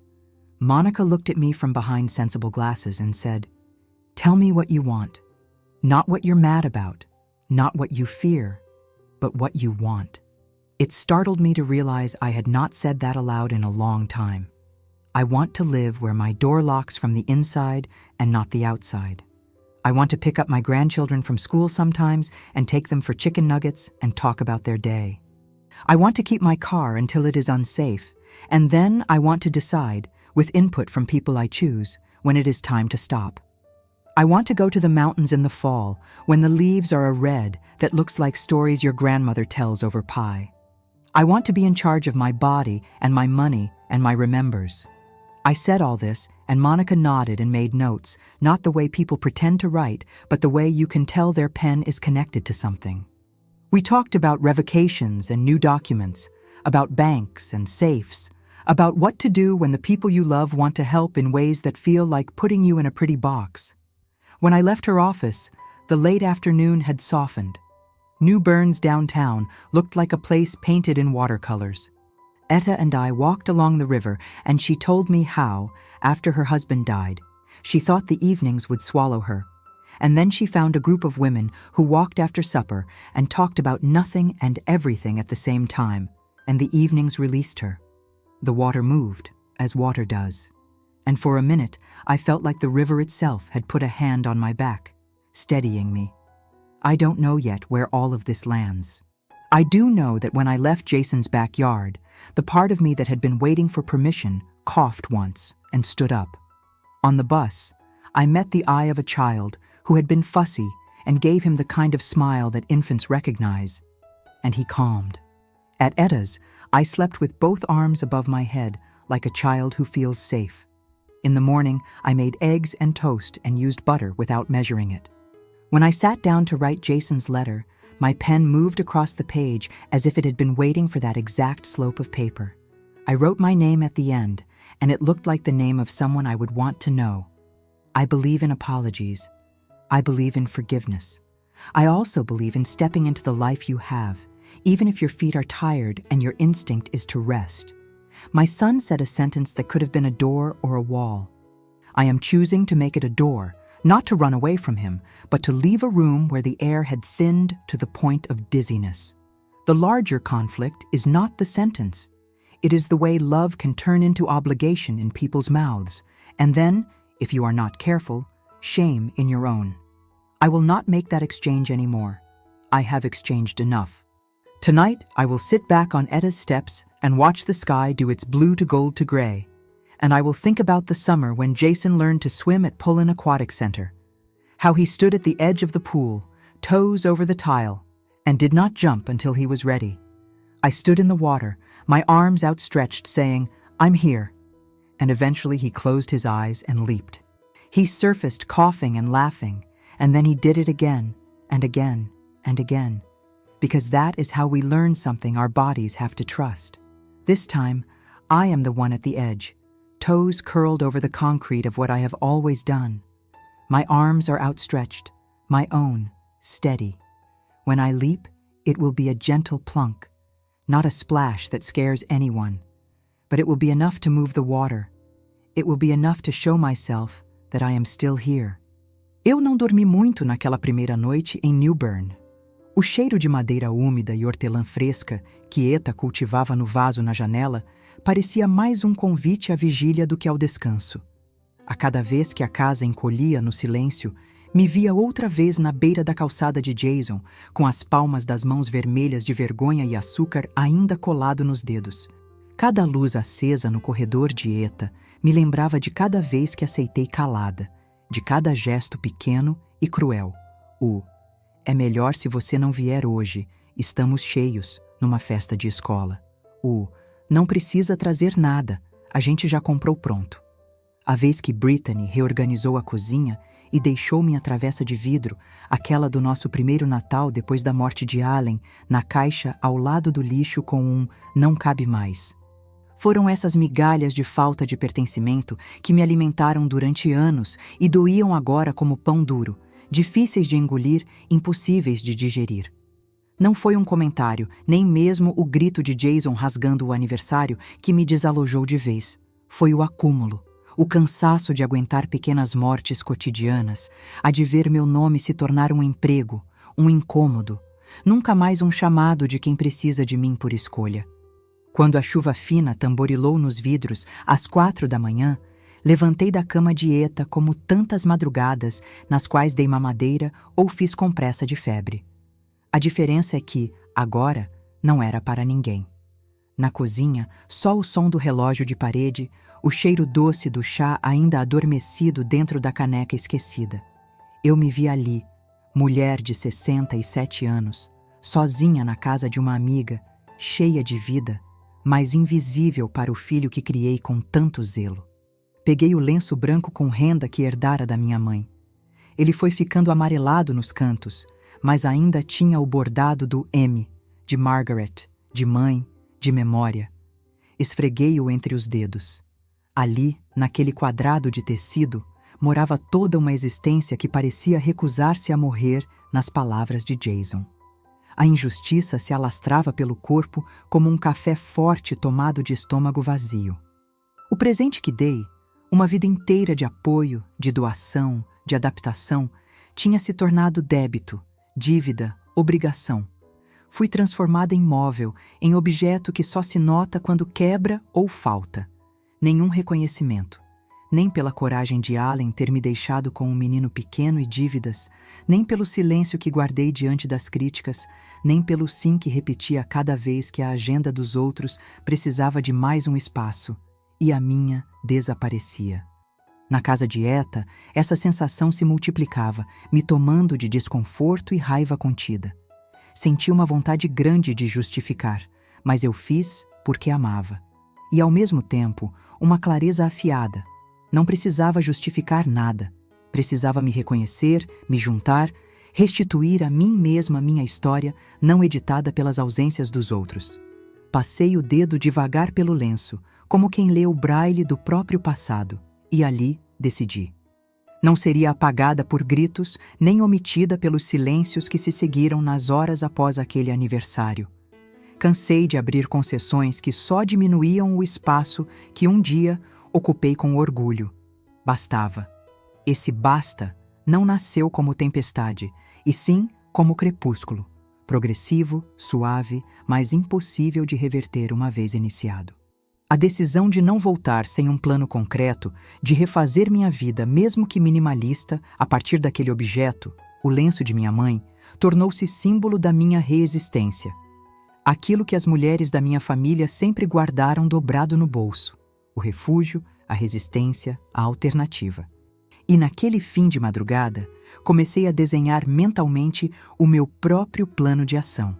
Monica looked at me from behind sensible glasses and said, "Tell me what you want. Not what you're mad about, not what you fear, but what you want." It startled me to realize I had not said that aloud in a long time. I want to live where my door locks from the inside and not the outside. I want to pick up my grandchildren from school sometimes and take them for chicken nuggets and talk about their day. I want to keep my car until it is unsafe, and then I want to decide, with input from people I choose, when it is time to stop. I want to go to the mountains in the fall, when the leaves are a red that looks like stories your grandmother tells over pie. I want to be in charge of my body and my money and my remembers. I said all this, and Monica nodded and made notes, not the way people pretend to write, but the way you can tell their pen is connected to something. We talked about revocations and new documents, about banks and safes, about what to do when the people you love want to help in ways that feel like putting you in a pretty box. When I left her office, the late afternoon had softened. New Bern's downtown looked like a place painted in watercolors. Etta and I walked along the river, and she told me how, after her husband died, she thought the evenings would swallow her. And then she found a group of women who walked after supper and talked about nothing and everything at the same time, and the evenings released her. The water moved, as water does. And for a minute, I felt like the river itself had put a hand on my back, steadying me. I don't know yet where all of this lands. I do know that when I left Jason's backyard, the part of me that had been waiting for permission coughed once and stood up. On the bus, I met the eye of a child who had been fussy and gave him the kind of smile that infants recognize, and he calmed. At Etta's, I slept with both arms above my head like a child who feels safe. In the morning, I made eggs and toast and used butter without measuring it. When I sat down to write Jason's letter, my pen moved across the page as if it had been waiting for that exact slope of paper. I wrote my name at the end, and it looked like the name of someone I would want to know. I believe in apologies. I believe in forgiveness. I also believe in stepping into the life you have, even if your feet are tired and your instinct is to rest. My son said a sentence that could have been a door or a wall. I am choosing to make it a door, not to run away from him, but to leave a room where the air had thinned to the point of dizziness. The larger conflict is not the sentence. It is the way love can turn into obligation in people's mouths, and then, if you are not careful, shame in your own. I will not make that exchange anymore. I have exchanged enough. Tonight, I will sit back on Etta's steps and watch the sky do its blue to gold to gray. And I will think about the summer when Jason learned to swim at Pullen Aquatic Center. How he stood at the edge of the pool, toes over the tile, and did not jump until he was ready. I stood in the water, my arms outstretched, saying, "I'm here." And eventually he closed his eyes and leaped. He surfaced coughing and laughing, and then he did it again, and again, and again. Because that is how we learn something our bodies have to trust. This time, I am the one at the edge, toes curled over the concrete of what I have always done. My arms are outstretched, my own, steady. When I leap, it will be a gentle plunk, not a splash that scares anyone, but it will be enough to move the water. It will be enough to show myself that I am still here. Eu não dormi muito naquela primeira noite em New Bern. O cheiro de madeira úmida e hortelã fresca que Etta cultivava no vaso na janela parecia mais um convite à vigília do que ao descanso. A cada vez que a casa encolhia no silêncio, me via outra vez na beira da calçada de Jason, com as palmas das mãos vermelhas de vergonha e açúcar ainda colado nos dedos. Cada luz acesa no corredor de Etta me lembrava de cada vez que aceitei calada, de cada gesto pequeno e cruel. É melhor se você não vier hoje, estamos cheios, numa festa de escola. Não precisa trazer nada, a gente já comprou pronto. A vez que Brittany reorganizou a cozinha e deixou minha travessa de vidro, aquela do nosso primeiro Natal depois da morte de Allen, na caixa ao lado do lixo com um "não cabe mais". Foram essas migalhas de falta de pertencimento que me alimentaram durante anos e doíam agora como pão duro, difíceis de engolir, impossíveis de digerir. Não foi um comentário, nem mesmo o grito de Jason rasgando o aniversário que me desalojou de vez. Foi o acúmulo, o cansaço de aguentar pequenas mortes cotidianas, a de ver meu nome se tornar um emprego, um incômodo, nunca mais um chamado de quem precisa de mim por escolha. Quando a chuva fina tamborilou nos vidros às 4 da manhã, levantei da cama de Etta como tantas madrugadas nas quais dei mamadeira ou fiz compressa de febre. A diferença é que, agora, não era para ninguém. Na cozinha, só o som do relógio de parede, o cheiro doce do chá ainda adormecido dentro da caneca esquecida. Eu me vi ali, mulher de 67 anos, sozinha na casa de uma amiga, cheia de vida, mas invisível para o filho que criei com tanto zelo. Peguei o lenço branco com renda que herdara da minha mãe. Ele foi ficando amarelado nos cantos, mas ainda tinha o bordado do M, de Margaret, de mãe, de memória. Esfreguei-o entre os dedos. Ali, naquele quadrado de tecido, morava toda uma existência que parecia recusar-se a morrer nas palavras de Jason. A injustiça se alastrava pelo corpo como um café forte tomado de estômago vazio. O presente que dei, uma vida inteira de apoio, de doação, de adaptação, tinha se tornado débito, dívida, obrigação. Fui transformada em móvel, em objeto que só se nota quando quebra ou falta. Nenhum reconhecimento. Nem pela coragem de Allen ter me deixado com um menino pequeno e dívidas, nem pelo silêncio que guardei diante das críticas, nem pelo sim que repetia cada vez que a agenda dos outros precisava de mais um espaço, e a minha desaparecia. Na casa de Eta, essa sensação se multiplicava, me tomando de desconforto e raiva contida. Senti uma vontade grande de justificar, mas eu fiz porque amava. E ao mesmo tempo, uma clareza afiada. Não precisava justificar nada. Precisava me reconhecer, me juntar, restituir a mim mesma minha história, não editada pelas ausências dos outros. Passei o dedo devagar pelo lenço, como quem lê o braille do próprio passado, e ali decidi. Não seria apagada por gritos, nem omitida pelos silêncios que se seguiram nas horas após aquele aniversário. Cansei de abrir concessões que só diminuíam o espaço que um dia ocupei com orgulho. Bastava. Esse basta não nasceu como tempestade, e sim como crepúsculo, progressivo, suave, mas impossível de reverter uma vez iniciado. A decisão de não voltar sem um plano concreto, de refazer minha vida, mesmo que minimalista, a partir daquele objeto, o lenço de minha mãe, tornou-se símbolo da minha reexistência. Aquilo que as mulheres da minha família sempre guardaram dobrado no bolso. O refúgio, a resistência, a alternativa. E naquele fim de madrugada, comecei a desenhar mentalmente o meu próprio plano de ação.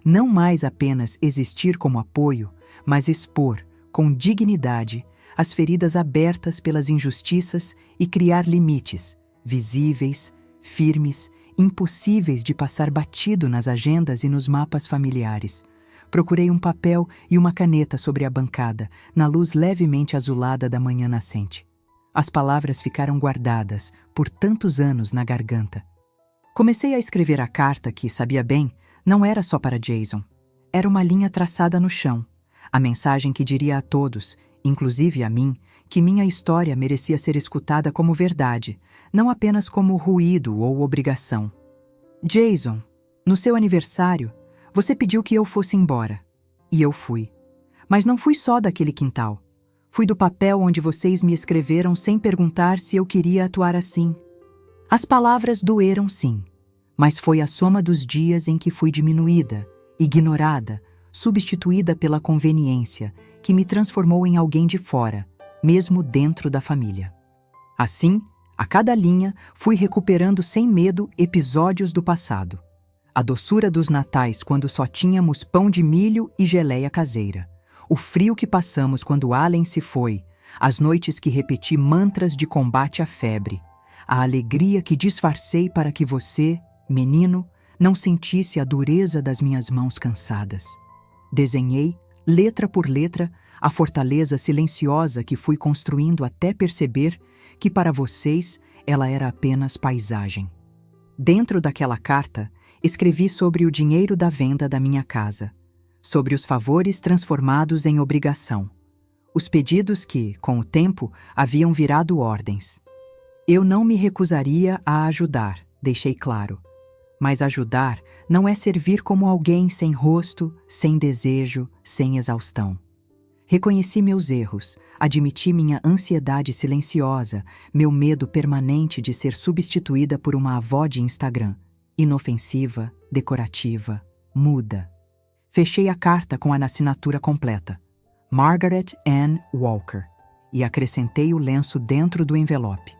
Não mais apenas existir como apoio, mas expor, com dignidade, as feridas abertas pelas injustiças e criar limites, visíveis, firmes, impossíveis de passar batido nas agendas e nos mapas familiares. Procurei um papel e uma caneta sobre a bancada, na luz levemente azulada da manhã nascente. As palavras ficaram guardadas por tantos anos na garganta. Comecei a escrever a carta que, sabia bem, não era só para Jason. Era uma linha traçada no chão. A mensagem que diria a todos, inclusive a mim, que minha história merecia ser escutada como verdade, não apenas como ruído ou obrigação. Jason, no seu aniversário, você pediu que eu fosse embora. E eu fui. Mas não fui só daquele quintal. Fui do papel onde vocês me escreveram sem perguntar se eu queria atuar assim. As palavras doeram sim, mas foi a soma dos dias em que fui diminuída, ignorada, substituída pela conveniência, que me transformou em alguém de fora, mesmo dentro da família. Assim, a cada linha, fui recuperando sem medo episódios do passado. A doçura dos natais quando só tínhamos pão de milho e geleia caseira. O frio que passamos quando Allen se foi. As noites que repeti mantras de combate à febre. A alegria que disfarcei para que você, menino, não sentisse a dureza das minhas mãos cansadas. Desenhei, letra por letra, a fortaleza silenciosa que fui construindo até perceber que para vocês ela era apenas paisagem. Dentro daquela carta, escrevi sobre o dinheiro da venda da minha casa, sobre os favores transformados em obrigação, os pedidos que, com o tempo, haviam virado ordens. Eu não me recusaria a ajudar, deixei claro. Mas ajudar não é servir como alguém sem rosto, sem desejo, sem exaustão. Reconheci meus erros, admiti minha ansiedade silenciosa, meu medo permanente de ser substituída por uma avó de Instagram, inofensiva, decorativa, muda. Fechei a carta com a assinatura completa, Margaret Ann Walker, e acrescentei o lenço dentro do envelope.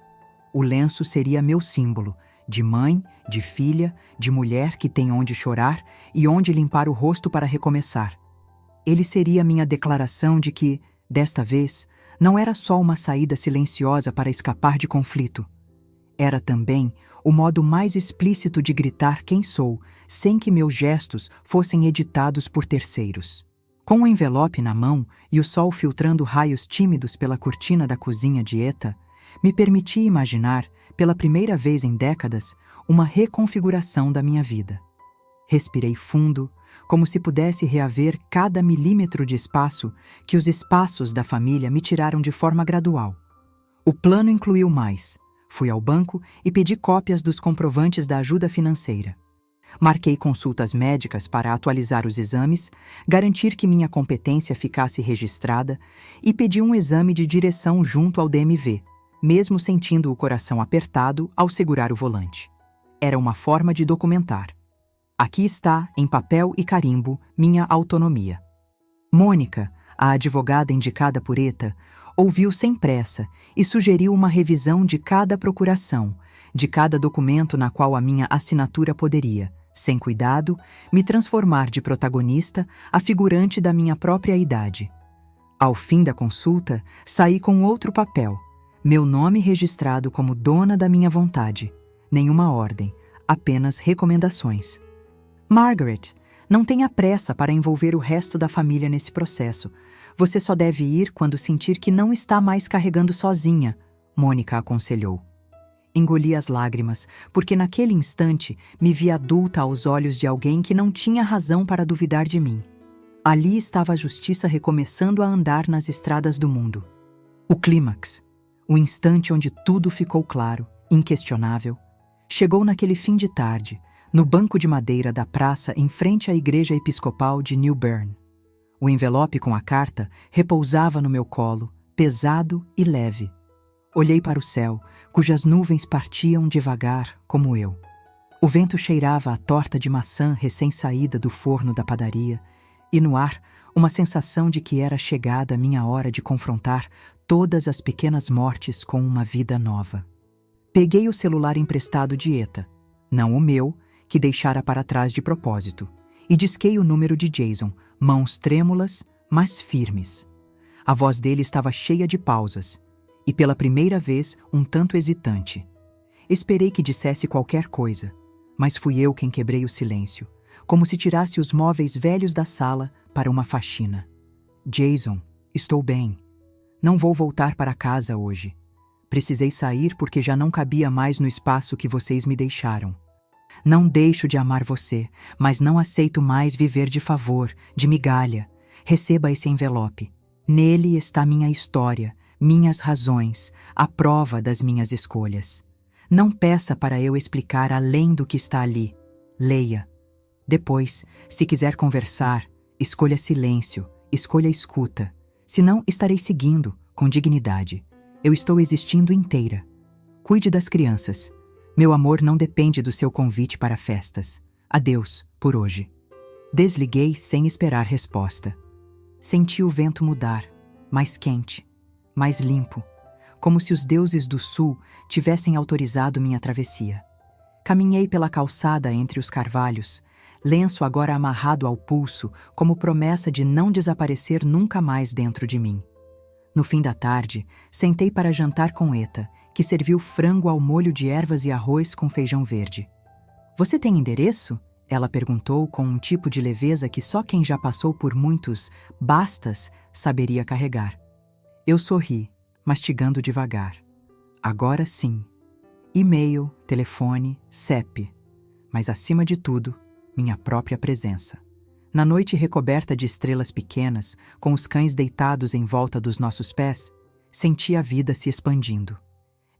O lenço seria meu símbolo, de mãe, de filha, de mulher que tem onde chorar e onde limpar o rosto para recomeçar. Ele seria minha declaração de que, desta vez, não era só uma saída silenciosa para escapar de conflito. Era também o modo mais explícito de gritar quem sou, sem que meus gestos fossem editados por terceiros. Com o envelope na mão e o sol filtrando raios tímidos pela cortina da cozinha de Eta, me permiti imaginar, pela primeira vez em décadas, uma reconfiguração da minha vida. Respirei fundo, como se pudesse reaver cada milímetro de espaço que os espaços da família me tiraram de forma gradual. O plano incluiu mais. Fui ao banco e pedi cópias dos comprovantes da ajuda financeira. Marquei consultas médicas para atualizar os exames, garantir que minha competência ficasse registrada e pedi um exame de direção junto ao DMV, mesmo sentindo o coração apertado ao segurar o volante. Era uma forma de documentar. Aqui está, em papel e carimbo, minha autonomia. Mônica, a advogada indicada por ETA, ouviu sem pressa e sugeriu uma revisão de cada procuração, de cada documento na qual a minha assinatura poderia, sem cuidado, me transformar de protagonista a figurante da minha própria idade. Ao fim da consulta, saí com outro papel, meu nome registrado como dona da minha vontade. Nenhuma ordem, apenas recomendações. Margaret, não tenha pressa para envolver o resto da família nesse processo. Você só deve ir quando sentir que não está mais carregando sozinha, Mônica aconselhou. Engoli as lágrimas, porque naquele instante me vi adulta aos olhos de alguém que não tinha razão para duvidar de mim. Ali estava a justiça recomeçando a andar nas estradas do mundo. O clímax, o instante onde tudo ficou claro, inquestionável, chegou naquele fim de tarde, no banco de madeira da praça em frente à igreja episcopal de New Bern. O envelope com a carta repousava no meu colo, pesado e leve. Olhei para o céu, cujas nuvens partiam devagar, como eu. O vento cheirava a torta de maçã recém-saída do forno da padaria, e no ar, uma sensação de que era chegada a minha hora de confrontar todas as pequenas mortes com uma vida nova. Peguei o celular emprestado de ETA, não o meu, que deixara para trás de propósito, e disquei o número de Jason, mãos trêmulas, mas firmes. A voz dele estava cheia de pausas, e pela primeira vez um tanto hesitante. Esperei que dissesse qualquer coisa, mas fui eu quem quebrei o silêncio, como se tirasse os móveis velhos da sala para uma faxina. Jason, estou bem. Não vou voltar para casa hoje. Precisei sair porque já não cabia mais no espaço que vocês me deixaram. Não deixo de amar você, mas não aceito mais viver de favor, de migalha. Receba esse envelope. Nele está minha história, minhas razões, a prova das minhas escolhas. Não peça para eu explicar além do que está ali. Leia. Depois, se quiser conversar, escolha silêncio, escolha escuta. Senão, estarei seguindo, com dignidade. Eu estou existindo inteira. Cuide das crianças. Meu amor não depende do seu convite para festas. Adeus, por hoje. Desliguei sem esperar resposta. Senti o vento mudar, mais quente, mais limpo, como se os deuses do sul tivessem autorizado minha travessia. Caminhei pela calçada entre os carvalhos, lenço agora amarrado ao pulso como promessa de não desaparecer nunca mais dentro de mim. No fim da tarde, sentei para jantar com ETA, que serviu frango ao molho de ervas e arroz com feijão verde. Você tem endereço? Ela perguntou com um tipo de leveza que só quem já passou por muitos bastas saberia carregar. Eu sorri, mastigando devagar. Agora sim. E-mail, telefone, CEP. Mas acima de tudo, minha própria presença. Na noite recoberta de estrelas pequenas, com os cães deitados em volta dos nossos pés, senti a vida se expandindo.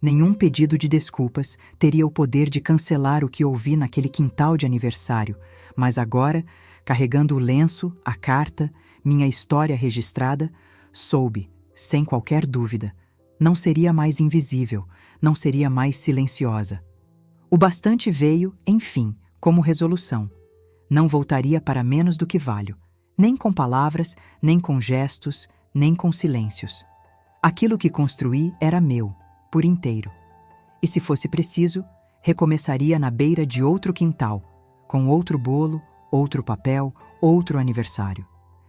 Nenhum pedido de desculpas teria o poder de cancelar o que ouvi naquele quintal de aniversário, mas agora, carregando o lenço, a carta, minha história registrada, soube, sem qualquer dúvida, não seria mais invisível, não seria mais silenciosa. O bastante veio, enfim, como resolução. Não voltaria para menos do que valho, nem com palavras, nem com gestos, nem com silêncios. Aquilo que construí era meu, por inteiro. E se fosse preciso, recomeçaria na beira de outro quintal, com outro bolo, outro papel, outro aniversário.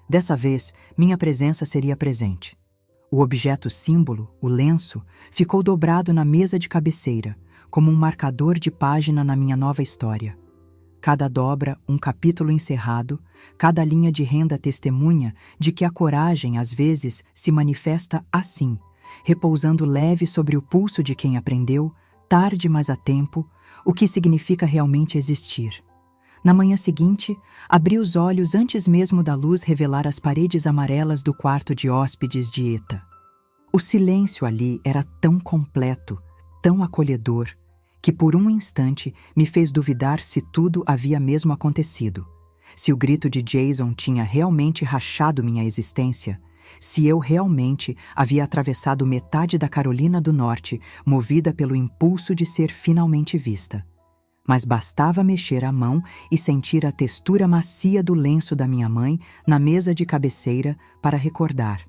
Dessa vez, minha presença seria presente. O objeto símbolo, o lenço, ficou dobrado na mesa de cabeceira, como um marcador de página na minha nova história. Cada dobra, um capítulo encerrado, cada linha de renda testemunha de que a coragem, às vezes, se manifesta assim, repousando leve sobre o pulso de quem aprendeu, tarde mas a tempo, o que significa realmente existir. Na manhã seguinte, abri os olhos antes mesmo da luz revelar as paredes amarelas do quarto de hóspedes de ETA. O silêncio ali era tão completo, tão acolhedor, que por um instante me fez duvidar se tudo havia mesmo acontecido, se o grito de Jason tinha realmente rachado minha existência, se eu realmente havia atravessado metade da Carolina do Norte movida pelo impulso de ser finalmente vista. Mas bastava mexer a mão e sentir a textura macia do lenço da minha mãe na mesa de cabeceira para recordar.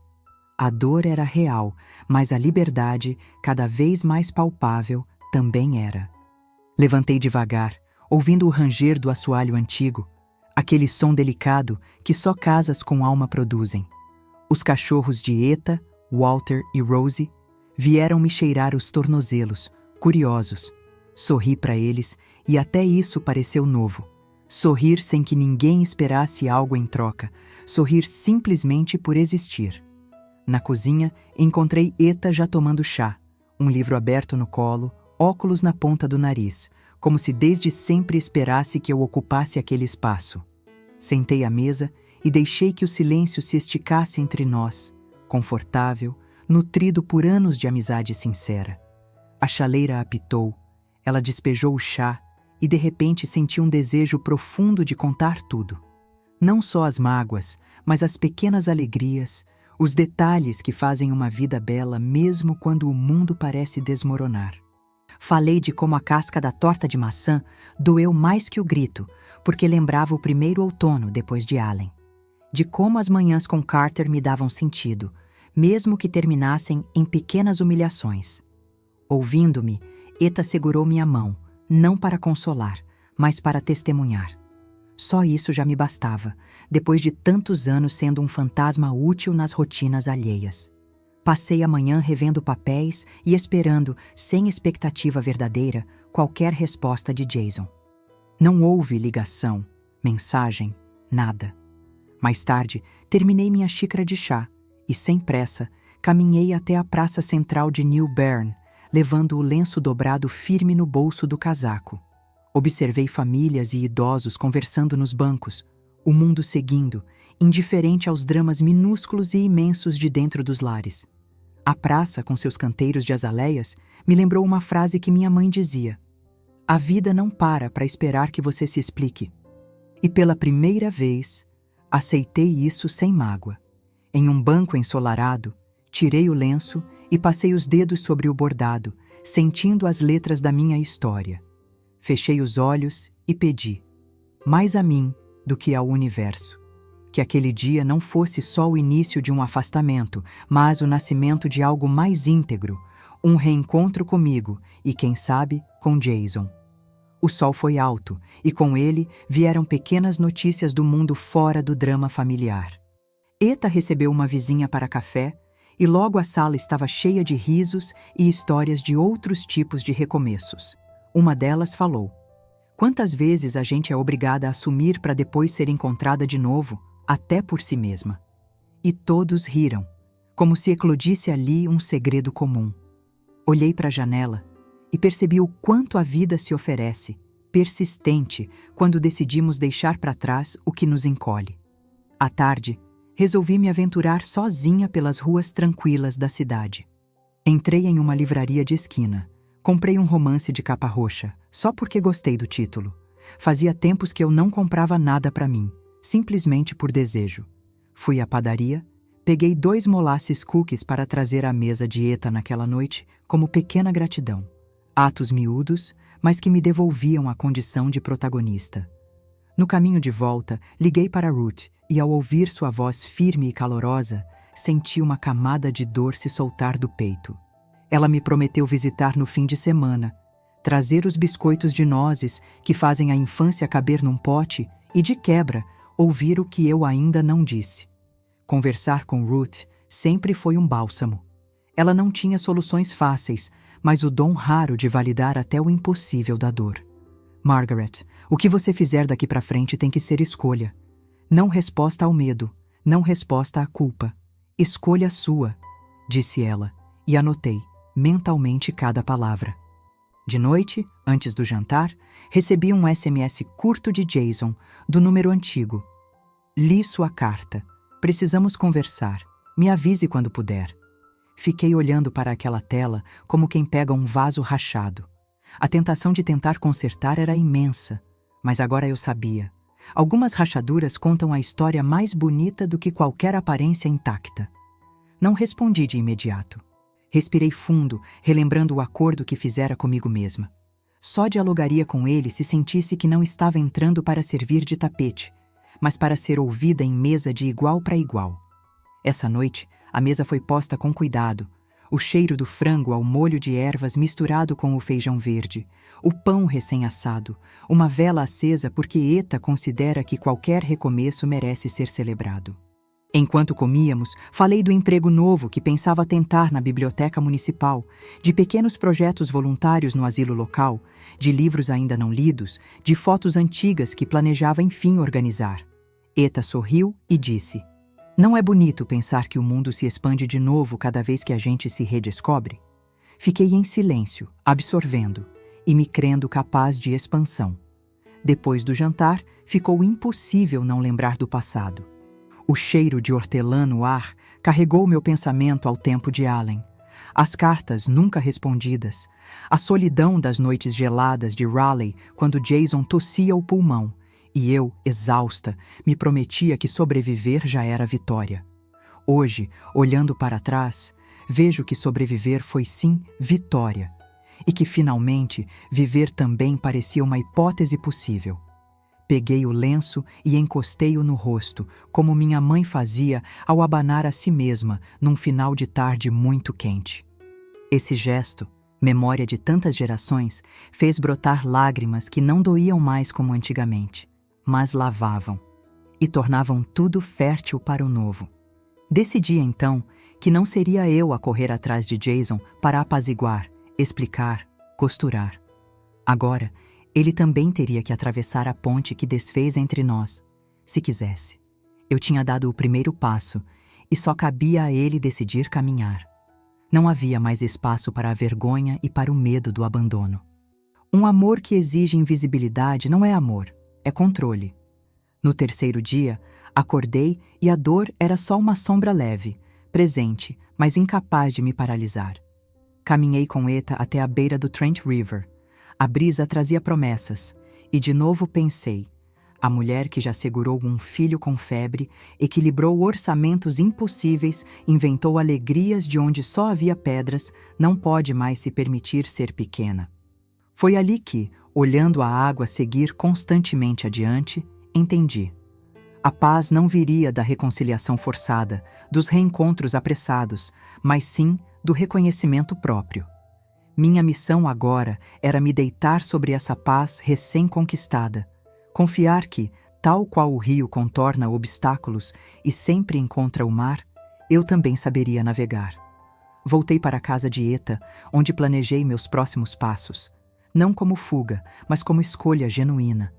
A dor era real, mas a liberdade, cada vez mais palpável, também era. Levantei devagar, ouvindo o ranger do assoalho antigo, aquele som delicado que só casas com alma produzem. Os cachorros de Eta, Walter e Rosie vieram me cheirar os tornozelos, curiosos. Sorri para eles e até isso pareceu novo. Sorrir sem que ninguém esperasse algo em troca. Sorrir simplesmente por existir. Na cozinha, encontrei Eta já tomando chá, um livro aberto no colo, óculos na ponta do nariz, como se desde sempre esperasse que eu ocupasse aquele espaço. Sentei à mesa e deixei que o silêncio se esticasse entre nós, confortável, nutrido por anos de amizade sincera. A chaleira apitou, ela despejou o chá e de repente senti um desejo profundo de contar tudo. Não só as mágoas, mas as pequenas alegrias, os detalhes que fazem uma vida bela mesmo quando o mundo parece desmoronar. Falei de como a casca da torta de maçã doeu mais que o grito, porque lembrava o primeiro outono depois de Allen. De como as manhãs com Carter me davam sentido, mesmo que terminassem em pequenas humilhações. Ouvindo-me, Eta segurou minha mão, não para consolar, mas para testemunhar. Só isso já me bastava, depois de tantos anos sendo um fantasma útil nas rotinas alheias. Passei a manhã revendo papéis e esperando, sem expectativa verdadeira, qualquer resposta de Jason. Não houve ligação, mensagem, nada. Mais tarde, terminei minha xícara de chá e, sem pressa, caminhei até a praça central de New Bern, levando o lenço dobrado firme no bolso do casaco. Observei famílias e idosos conversando nos bancos, o mundo seguindo, indiferente aos dramas minúsculos e imensos de dentro dos lares. A praça, com seus canteiros de azaleias, me lembrou uma frase que minha mãe dizia: "A vida não para esperar que você se explique." E pela primeira vez, aceitei isso sem mágoa. Em um banco ensolarado, tirei o lenço e passei os dedos sobre o bordado, sentindo as letras da minha história. Fechei os olhos e pedi, mais a mim do que ao universo, que aquele dia não fosse só o início de um afastamento, mas o nascimento de algo mais íntegro, um reencontro comigo e, quem sabe, com Jason. O sol foi alto e com ele vieram pequenas notícias do mundo fora do drama familiar. Eta recebeu uma vizinha para café e logo a sala estava cheia de risos e histórias de outros tipos de recomeços. Uma delas falou: "Quantas vezes a gente é obrigada a assumir para depois ser encontrada de novo, até por si mesma?" E todos riram, como se eclodisse ali um segredo comum. Olhei para a janela e percebi o quanto a vida se oferece, persistente, quando decidimos deixar para trás o que nos encolhe. À tarde, resolvi me aventurar sozinha pelas ruas tranquilas da cidade. Entrei em uma livraria de esquina. Comprei um romance de capa roxa, só porque gostei do título. Fazia tempos que eu não comprava nada para mim, simplesmente por desejo. Fui à padaria, peguei 2 molasses cookies para trazer à mesa de Eta naquela noite como pequena gratidão. Atos miúdos, mas que me devolviam a condição de protagonista. No caminho de volta, liguei para Ruth e, ao ouvir sua voz firme e calorosa, senti uma camada de dor se soltar do peito. Ela me prometeu visitar no fim de semana, trazer os biscoitos de nozes que fazem a infância caber num pote e, de quebra, ouvir o que eu ainda não disse. Conversar com Ruth sempre foi um bálsamo. Ela não tinha soluções fáceis, mas o dom raro de validar até o impossível da dor. "Margaret, o que você fizer daqui para frente tem que ser escolha. Não resposta ao medo, não resposta à culpa. Escolha sua", disse ela, e anotei mentalmente cada palavra. De noite, antes do jantar, recebi um SMS curto de Jason, do número antigo. "Li sua carta. Precisamos conversar. Me avise quando puder." Fiquei olhando para aquela tela como quem pega um vaso rachado. A tentação de tentar consertar era imensa, mas agora eu sabia. Algumas rachaduras contam a história mais bonita do que qualquer aparência intacta. Não respondi de imediato. Respirei fundo, relembrando o acordo que fizera comigo mesma. Só dialogaria com ele se sentisse que não estava entrando para servir de tapete, mas para ser ouvida em mesa de igual para igual. Essa noite, a mesa foi posta com cuidado. O cheiro do frango ao molho de ervas misturado com o feijão verde, o pão recém-assado, uma vela acesa porque Eta considera que qualquer recomeço merece ser celebrado. Enquanto comíamos, falei do emprego novo que pensava tentar na biblioteca municipal, de pequenos projetos voluntários no asilo local, de livros ainda não lidos, de fotos antigas que planejava enfim organizar. Eta sorriu e disse: "Não é bonito pensar que o mundo se expande de novo cada vez que a gente se redescobre?" Fiquei em silêncio, absorvendo, e me crendo capaz de expansão. Depois do jantar, ficou impossível não lembrar do passado. O cheiro de hortelã no ar carregou meu pensamento ao tempo de Allen. As cartas nunca respondidas, a solidão das noites geladas de Raleigh quando Jason tossia o pulmão, e eu, exausta, me prometia que sobreviver já era vitória. Hoje, olhando para trás, vejo que sobreviver foi sim vitória, e que finalmente viver também parecia uma hipótese possível. Peguei o lenço e encostei-o no rosto, como minha mãe fazia ao abanar a si mesma num final de tarde muito quente. Esse gesto, memória de tantas gerações, fez brotar lágrimas que não doíam mais como antigamente, mas lavavam e tornavam tudo fértil para o novo. Decidi então que não seria eu a correr atrás de Jason para apaziguar, explicar, costurar. Agora, ele também teria que atravessar a ponte que desfez entre nós, se quisesse. Eu tinha dado o primeiro passo e só cabia a ele decidir caminhar. Não havia mais espaço para a vergonha e para o medo do abandono. Um amor que exige invisibilidade não é amor, é controle. No terceiro dia, acordei e a dor era só uma sombra leve, presente, mas incapaz de me paralisar. Caminhei com Eta até a beira do Trent River. A brisa trazia promessas, e de novo pensei, a mulher que já segurou um filho com febre, equilibrou orçamentos impossíveis, inventou alegrias de onde só havia pedras, não pode mais se permitir ser pequena. Foi ali que, olhando a água seguir constantemente adiante, entendi. A paz não viria da reconciliação forçada, dos reencontros apressados, mas sim do reconhecimento próprio. Minha missão agora era me deitar sobre essa paz recém-conquistada, confiar que, tal qual o rio contorna obstáculos e sempre encontra o mar, eu também saberia navegar. Voltei para a casa de Eta, onde planejei meus próximos passos, não como fuga, mas como escolha genuína.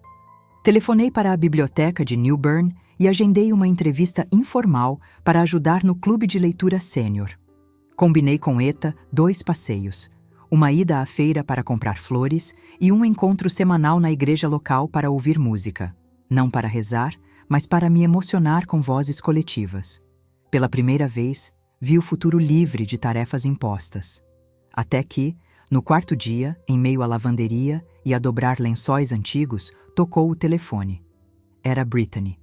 Telefonei para a biblioteca de New Bern e agendei uma entrevista informal para ajudar no clube de leitura sênior. Combinei com Eta 2 passeios, uma ida à feira para comprar flores e um encontro semanal na igreja local para ouvir música, não para rezar, mas para me emocionar com vozes coletivas. Pela primeira vez, vi o futuro livre de tarefas impostas. Até que, no quarto dia, em meio à lavanderia e a dobrar lençóis antigos, tocou o telefone. Era Brittany.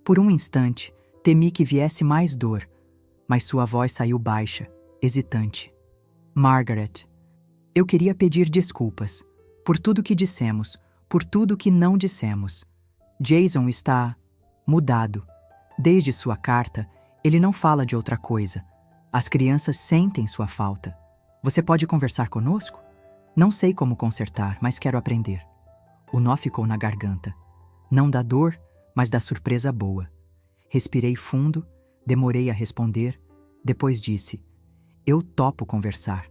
Por um instante, temi que viesse mais dor, mas sua voz saiu baixa, hesitante. "Margaret, eu queria pedir desculpas, por tudo que dissemos, por tudo que não dissemos. Jason está mudado. Desde sua carta, ele não fala de outra coisa. As crianças sentem sua falta. Você pode conversar conosco? Não sei como consertar, mas quero aprender." O nó ficou na garganta. Não da dor, mas da surpresa boa. Respirei fundo, demorei a responder, depois disse: "Eu topo conversar.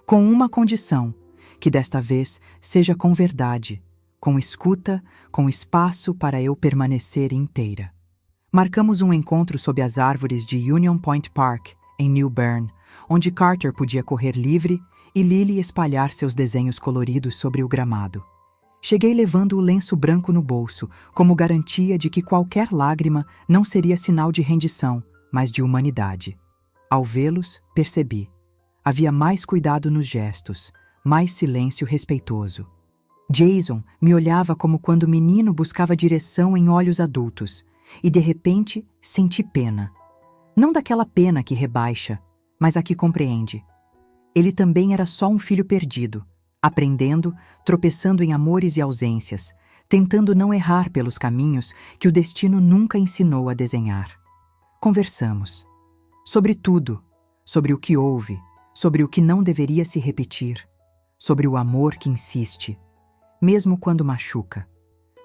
Com uma condição, que desta vez seja com verdade, com escuta, com espaço para eu permanecer inteira." Marcamos um encontro sob as árvores de Union Point Park, em New Bern, onde Carter podia correr livre e Lily espalhar seus desenhos coloridos sobre o gramado. Cheguei levando o lenço branco no bolso, como garantia de que qualquer lágrima não seria sinal de rendição, mas de humanidade. Ao vê-los, percebi. Havia mais cuidado nos gestos, mais silêncio respeitoso. Jason me olhava como quando o menino buscava direção em olhos adultos, e de repente senti pena. Não daquela pena que rebaixa, mas a que compreende. Ele também era só um filho perdido, aprendendo, tropeçando em amores e ausências, tentando não errar pelos caminhos que o destino nunca ensinou a desenhar. Conversamos. Sobre tudo, sobre o que houve, sobre o que não deveria se repetir, sobre o amor que insiste, mesmo quando machuca.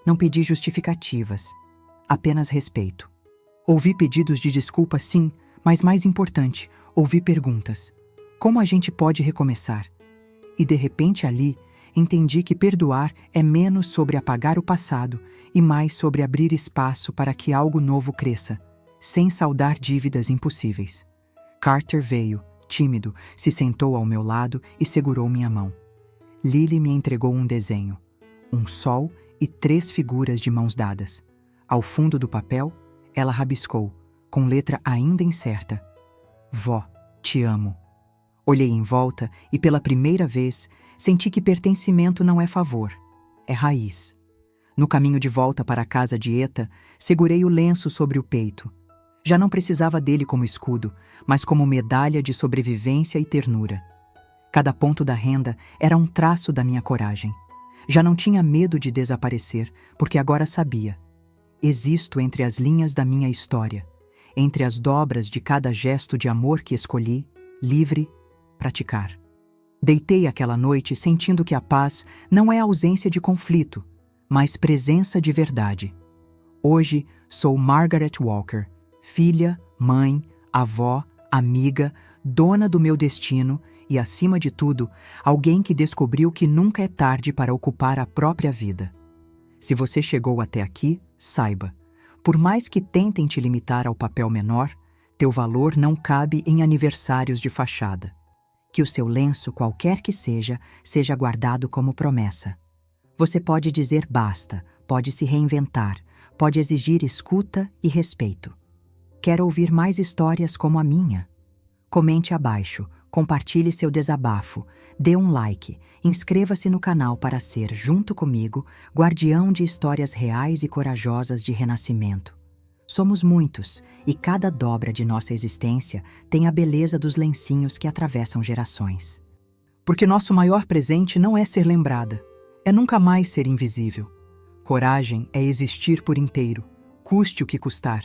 Não pedi justificativas, apenas respeito. Ouvi pedidos de desculpa, sim, mas mais importante, ouvi perguntas. Como a gente pode recomeçar? E de repente ali, entendi que perdoar é menos sobre apagar o passado e mais sobre abrir espaço para que algo novo cresça, sem saldar dívidas impossíveis. Carter veio, tímido, se sentou ao meu lado e segurou minha mão. Lily me entregou um desenho, um sol e 3 figuras de mãos dadas. Ao fundo do papel, ela rabiscou, com letra ainda incerta: Vó, te amo. Olhei em volta e pela primeira vez senti que pertencimento não é favor, é raiz. No caminho de volta para a casa de Eta, segurei o lenço sobre o peito. Já não precisava dele como escudo, mas como medalha de sobrevivência e ternura. Cada ponto da renda era um traço da minha coragem. Já não tinha medo de desaparecer, porque agora sabia. Existo entre as linhas da minha história, entre as dobras de cada gesto de amor que escolhi, livre, praticar. Deitei aquela noite sentindo que a paz não é ausência de conflito, mas presença de verdade. Hoje sou Margaret Walker, filha, mãe, avó, amiga, dona do meu destino e, acima de tudo, alguém que descobriu que nunca é tarde para ocupar a própria vida. Se você chegou até aqui, saiba, por mais que tentem te limitar ao papel menor, teu valor não cabe em aniversários de fachada. Que o seu lenço, qualquer que seja guardado como promessa. Você pode dizer basta, pode se reinventar, pode exigir escuta e respeito. Quer ouvir mais histórias como a minha? Comente abaixo, compartilhe seu desabafo, dê um like, inscreva-se no canal para ser, junto comigo, guardião de histórias reais e corajosas de renascimento. Somos muitos, e cada dobra de nossa existência tem a beleza dos lencinhos que atravessam gerações. Porque nosso maior presente não é ser lembrada, é nunca mais ser invisível. Coragem é existir por inteiro, custe o que custar.